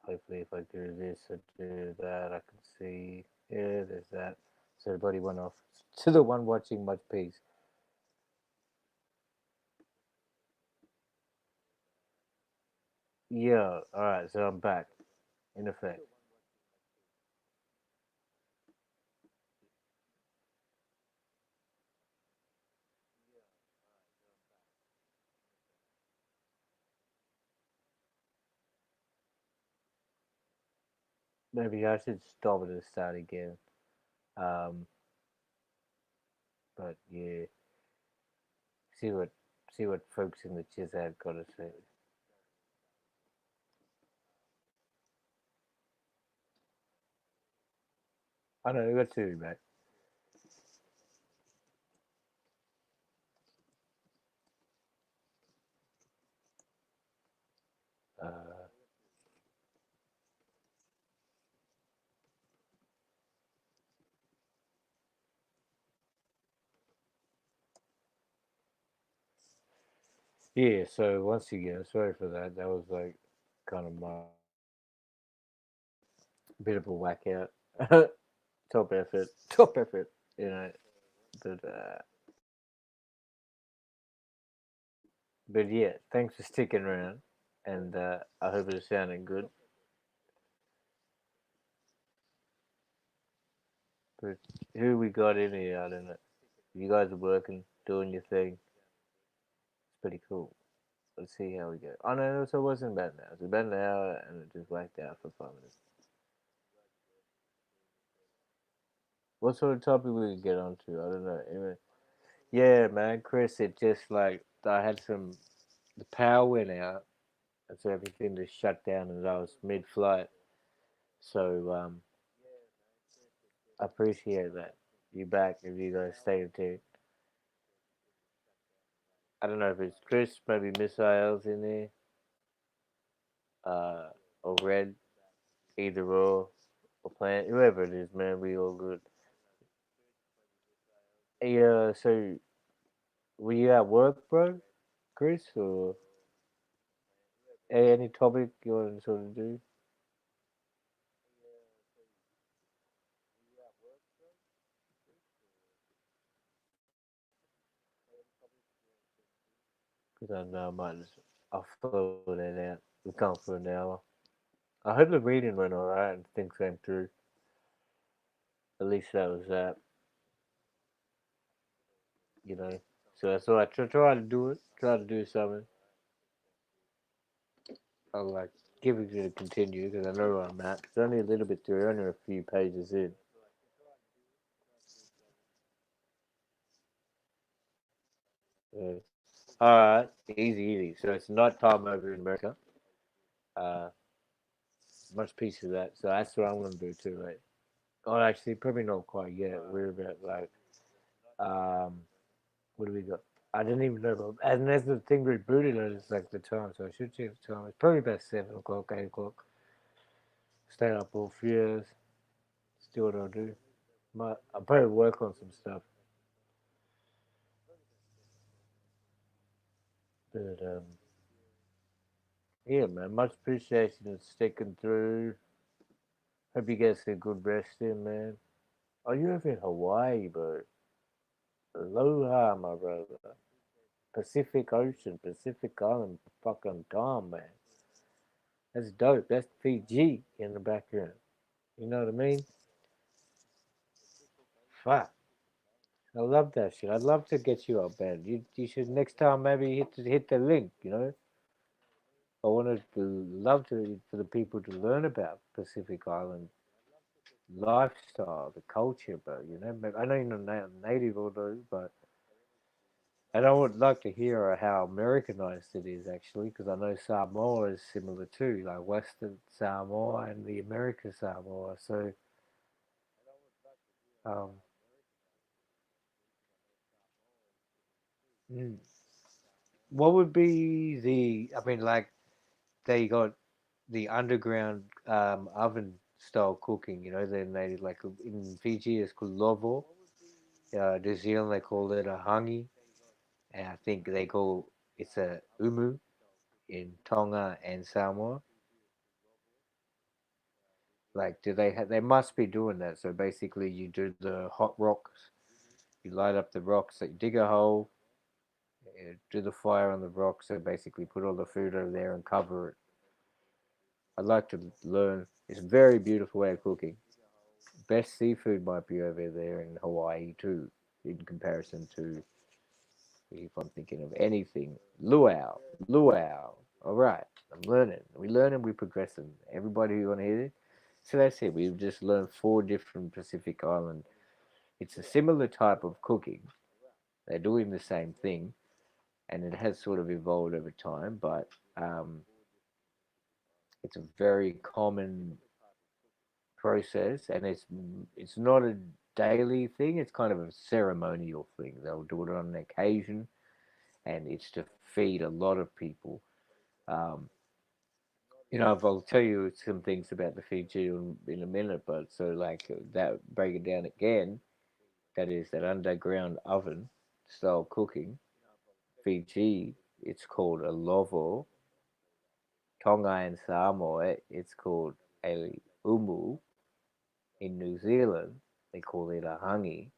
hopefully, if I do this or do that, I can see. Yeah, there's that. So everybody went off. To the one watching, much peace. Yeah, alright, so I'm back. In effect. Maybe I should stop it and start again. Um, but yeah, see what folks in the chat got to say. I know, I got two, mate. Uh, yeah, so once again, sorry for that. That was like kind of my bit of a whack out. Top effort, top effort, you know. But yeah, thanks for sticking around, and I hope it's sounding good. But who we got in here, I don't know. You guys are working, doing your thing. It's pretty cool. Let's see how we go. Oh no, so it wasn't about an hour. It was about an hour, and it just whacked out for 5 minutes. What sort of topic we could get onto? I don't know. Anyway, yeah, man, Chris. It just like I had some. The power went out, and so everything just shut down, and I was mid-flight. So I appreciate that. You back if you guys stay tuned. I don't know if it's Chris, maybe Missiles in there, uh, or Red, either or Plant, whoever it is, man. We all good. Yeah. So were you at work, bro, Chris, or any topic you want to sort of do? Because I know I might just, I'll throw that out. We've gone for an hour. I hope the reading went alright and things came through. At least that was that, you know. So that's what I try to do it. Try to do something. I'll like give it to continue because I know where I'm at. It's only a little bit through, only a few pages in. Yeah. Alright, easy, easy. So it's night time over in America. Uh, much peace to that. So that's what I'm gonna do too, right? Oh, actually, probably not quite yet. We're about like, um, what do we got? I didn't even know, but and as the thing rebooted, it's like the time, so I should check the time. It's probably about 7 o'clock, 8 o'clock. Stay up all few still what I'll do. I'll probably work on some stuff, but yeah, man. Much appreciation for sticking through. Hope you get some good rest in, man. Are you ever in Hawaii, bro? Aloha, my brother. Pacific Ocean, Pacific Island, fucking Tom, man. That's dope. That's Fiji in the background. You know what I mean? Fuck. I love that shit. I'd love to get you up, man. You should next time maybe hit the link. You know, I wanted to love to for the people to learn about Pacific Island lifestyle, the culture, bro. You know, I know you're not native or those, but and I would like to hear how Americanized it is actually, because I know Samoa is similar too, like Western Samoa and the American Samoa. So, um, mm, what would be the? I mean, like they got the underground oven style cooking. You know, then they like in Fiji it's called lovo. New Zealand they call it a hangi, and I think they call it's a umu in Tonga and Samoa. Like, do they have? They must be doing that. So basically, you do the hot rocks. You light up the rocks. So you dig a hole, do the fire on the rock. So basically, put all the food over there and cover it. I'd like to learn. It's a very beautiful way of cooking. Best seafood might be over there in Hawaii too, in comparison to if I'm thinking of anything. Luau, luau. All right, I'm learning. We learning. We progressing. Everybody who want to hear it. So that's it. We've just learned four different Pacific Island. It's a similar type of cooking. They're doing the same thing, and it has sort of evolved over time. But it's a very common process, and it's not a daily thing. It's kind of a ceremonial thing. They'll do it on an occasion, and it's to feed a lot of people. Um, I'll tell you some things about the Fiji in a minute, but so like that, break it down again. That is that underground oven style cooking. Fiji, it's called a lovo. Tonga and Samoa, it's called a umu. In New Zealand, they call it a hangi.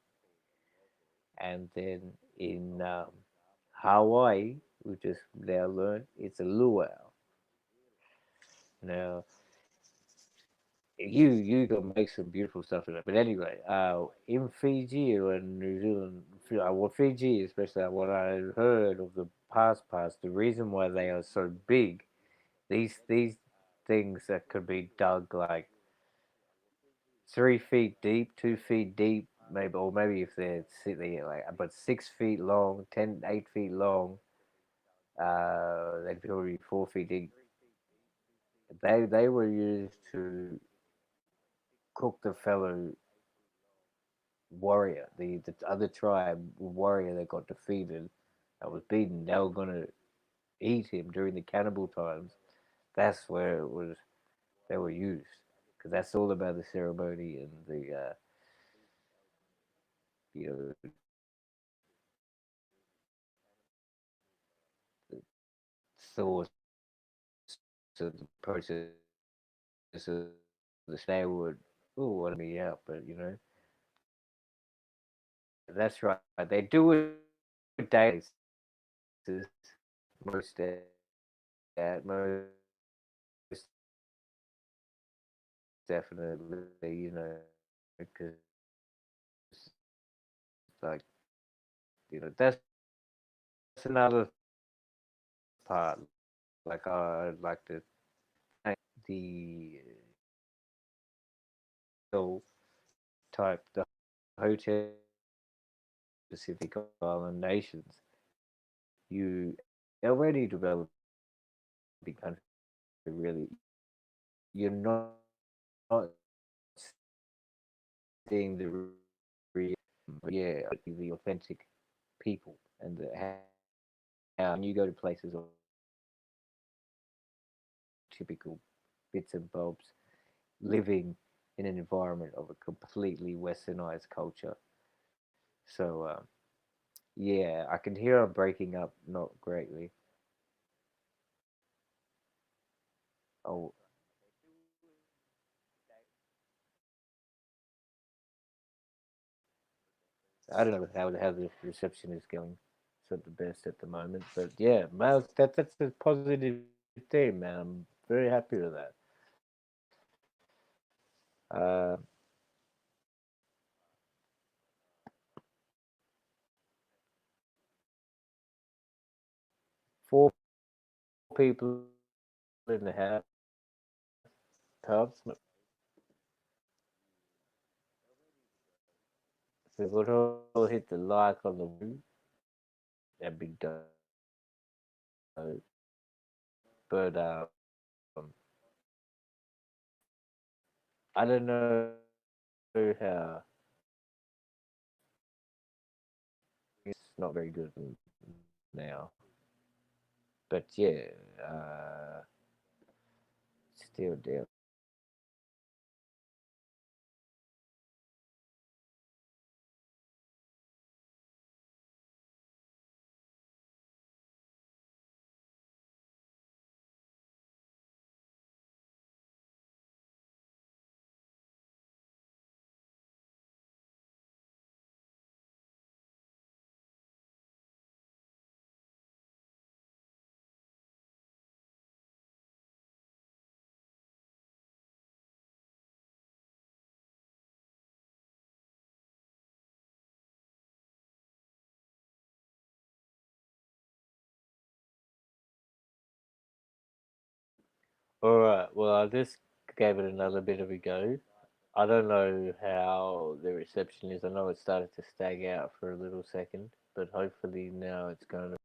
And then in Hawaii, we just now learned it's a luau. Now, you can make some beautiful stuff in it. But anyway, in Fiji and New Zealand, well, Fiji especially, what I heard of the past, the reason why they are so big, these things that could be dug like 3 feet deep, 2 feet deep, maybe, or maybe if they're sitting like, but 6 feet long, 8 feet long, they'd probably be 4 feet deep. They were used to cook the fellow warrior, the other tribe warrior that got defeated, that was beaten. They were gonna eat him during the cannibal times. That's where it was. They were used because that's all about the ceremony and the you know the source of the process of the they would want me out, but that's right. They do it daily. Most most definitely, because like that's another part. Like I'd like to thank the type the hotel Pacific Island nations. You already developing country really. You're not seeing the real, yeah, the authentic people and how when you go to places or typical bits and bobs living in an environment of a completely westernized culture. So yeah, I can hear I'm breaking up not greatly. Oh, I don't know how the reception is going. It's not the best at the moment, but yeah, man, that's a positive thing, man. I'm very happy with that. Uh, 4 people in the house, tubs. If it would all hit the like on the room, that'd be dope. But I don't know how it's not very good now. But yeah, still down. Alright, well, I just gave it another bit of a go. I don't know how the reception is. I know it started to stag out for a little second, but hopefully now it's going to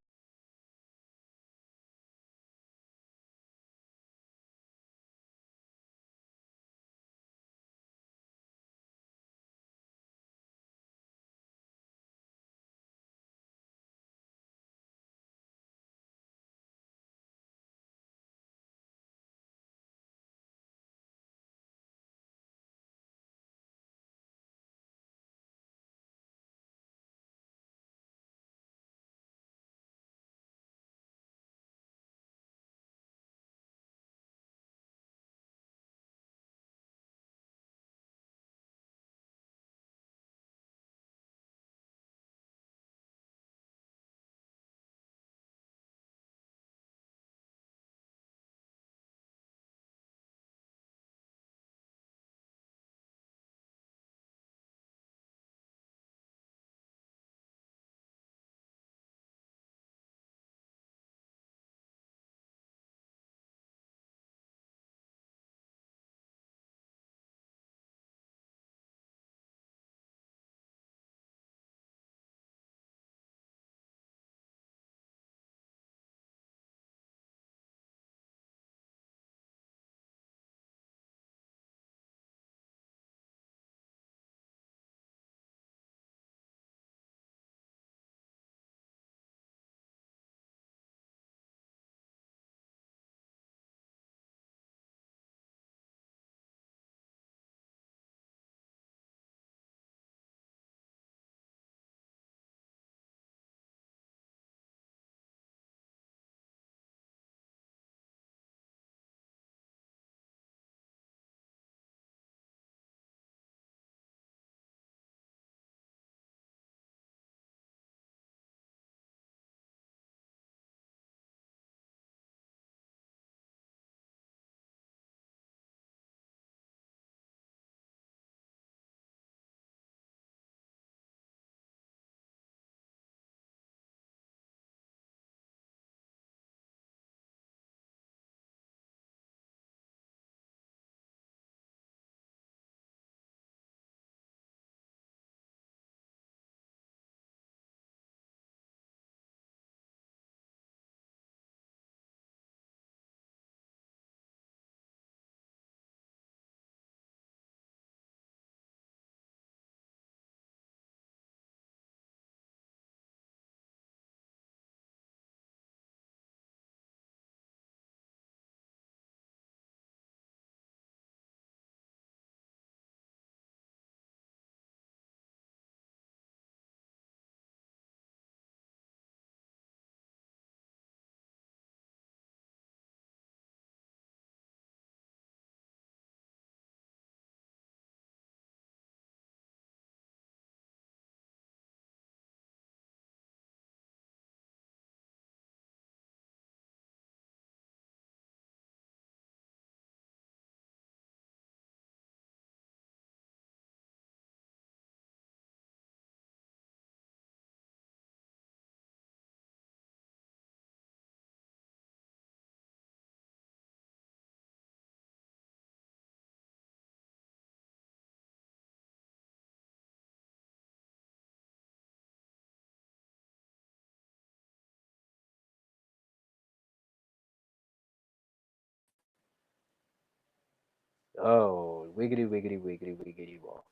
Oh, wiggity, wiggity, wiggity, wiggity, walk.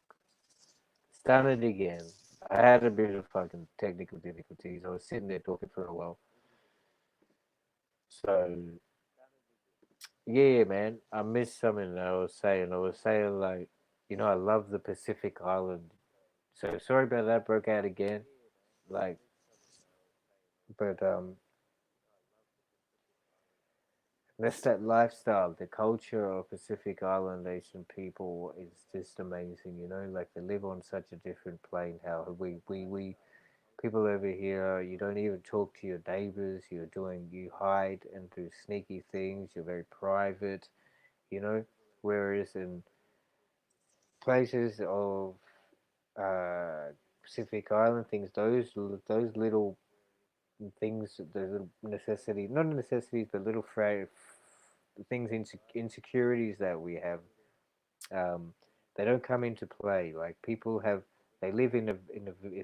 It's done it again. I had a bit of fucking technical difficulties. I was sitting there talking for a while. So, yeah, man, I missed something that I was saying. I was saying, like, I love the Pacific Island. So, sorry about that, broke out again. Like, but, that's that lifestyle. The culture of Pacific Island Asian people is just amazing, like they live on such a different plane. How we people over here, you don't even talk to your neighbors. You hide and do sneaky things. You're very private, you know. Whereas in places of Pacific Island, those little things, the little necessity, not necessities, but little things, insecurities that we have, um, they don't come into play. Like people have, they live in a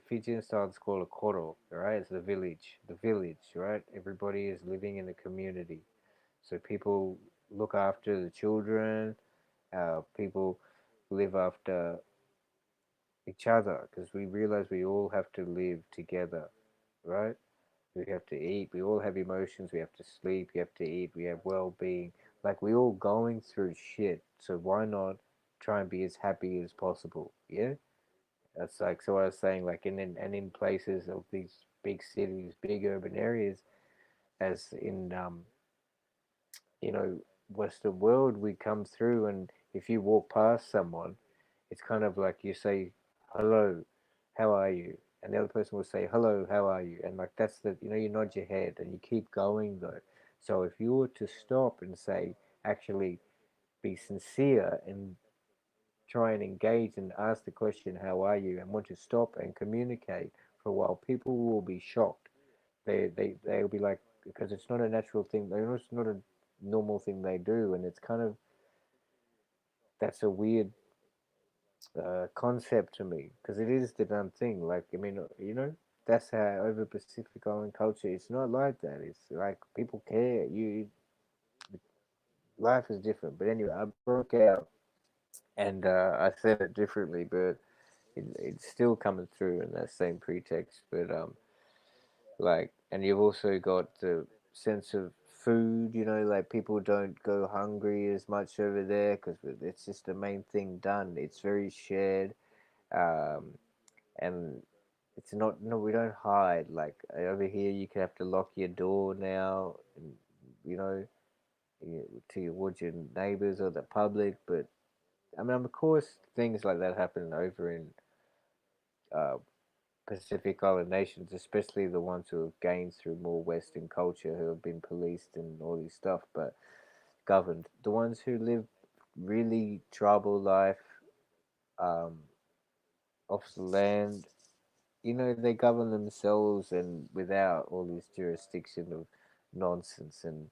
Fijian style. It's called a koro, right? It's the village, right? Everybody is living in a community, so people look after the children. People live after each other because we realize we all have to live together, right? We have to eat. We all have emotions. We have to sleep. We have to eat. We have well-being. Like we all going through shit. So why not try and be as happy as possible? Yeah, that's like so. I was saying like in places of these big cities, big urban areas, as in you know Western world, we come through, and if you walk past someone, it's kind of like you say hello, how are you, and the other person will say hello, how are you, and like that's the you nod your head and you keep going though. So if you were to stop and say actually be sincere and try and engage and ask the question how are you and want to stop and communicate for a while, people will be shocked. They'll be like, because it's not a natural thing, it's not a normal thing they do, and it's kind of, that's a weird concept to me because it is the damn thing. Like, I mean, that's how over Pacific Island culture. It's not like that. It's like people care. Life is different. But anyway, I broke out and I said it differently, but it's still coming through in that same pretext. But like, and you've also got the sense of food. Like people don't go hungry as much over there because it's just the main thing done. It's very shared. Um, and it's not, no, we don't hide like over here. You can have to lock your door now, and you know towards your neighbors or the public. But I mean, of course things like that happen over in uh, Pacific Island nations, especially the ones who have gained through more Western culture, who have been policed and all this stuff, but governed. The ones who live really tribal life, um, off the land, they govern themselves and without all this jurisdiction of nonsense, and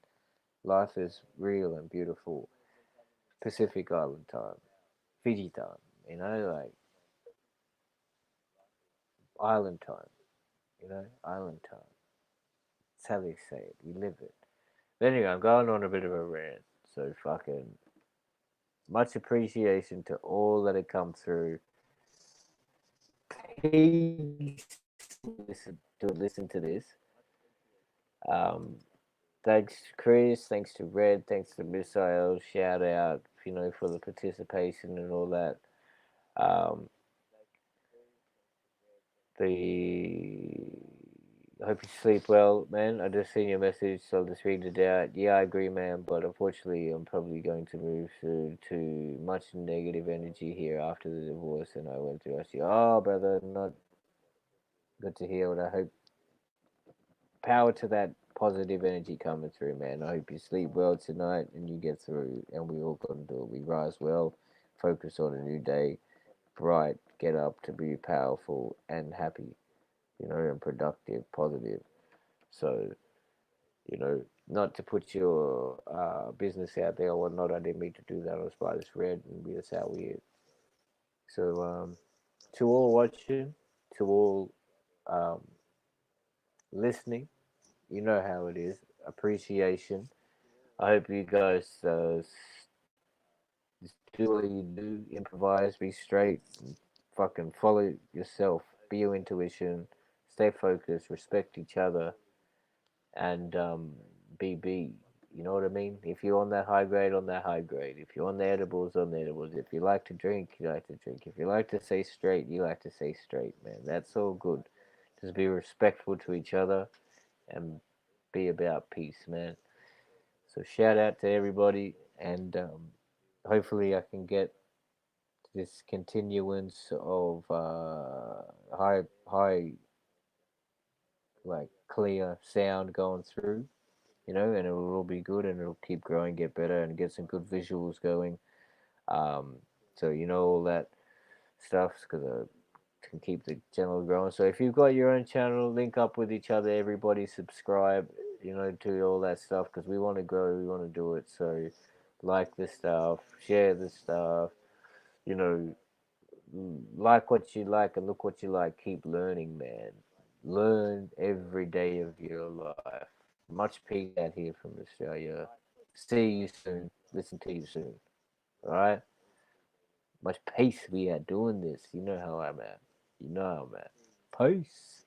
life is real and beautiful. Pacific Island time, Fiji time, like island time, island time. That's how they say it. We live it. But anyway, I'm going on a bit of a rant. So fucking much appreciation to all that have come through. Please listen to this. Um, Thanks Chris, thanks to Red, thanks to Misael, shout out, for the participation and all that. Um, the I hope you sleep well, man. I just seen your message, so I'll just read it out. Yeah, I agree, man, but unfortunately, I'm probably going to move through to much negative energy here after the divorce, and I went through. I see, oh, brother, not good to hear. What I hope, power to that positive energy coming through, man. I hope you sleep well tonight and you get through, and we all gonna do it. We rise well, focus on a new day, bright, get up to be powerful and happy, and productive, positive. So, not to put your business out there or whatnot. I didn't mean to do that. I was by this red and we just how weird. So, to all watching, to all um, listening, you know how it is. Appreciation. I hope you guys do what you do, improvise, be straight, fucking follow yourself, be your intuition, stay focused, respect each other, and be. You know what I mean? If you're on that high grade, on that high grade. If you're on the edibles, on the edibles. If you like to drink, you like to drink. If you like to say straight, you like to say straight, man. That's all good. Just be respectful to each other and be about peace, man. So shout out to everybody, and hopefully I can get this continuance of high like clear sound going through, and it'll all be good, and it'll keep growing, get better, and get some good visuals going. Um, so all that stuff because can keep the channel growing. So if you've got your own channel, link up with each other. Everybody subscribe, to all that stuff because we want to grow. We want to do it. So like this stuff, share this stuff. You know, like what you like and look what you like. Keep learning, man. Learn every day of your life. Much peace out here from Australia. See you soon. Listen to you soon. All right. Much peace we are doing this. You know how I'm at. You know how I'm at. Peace.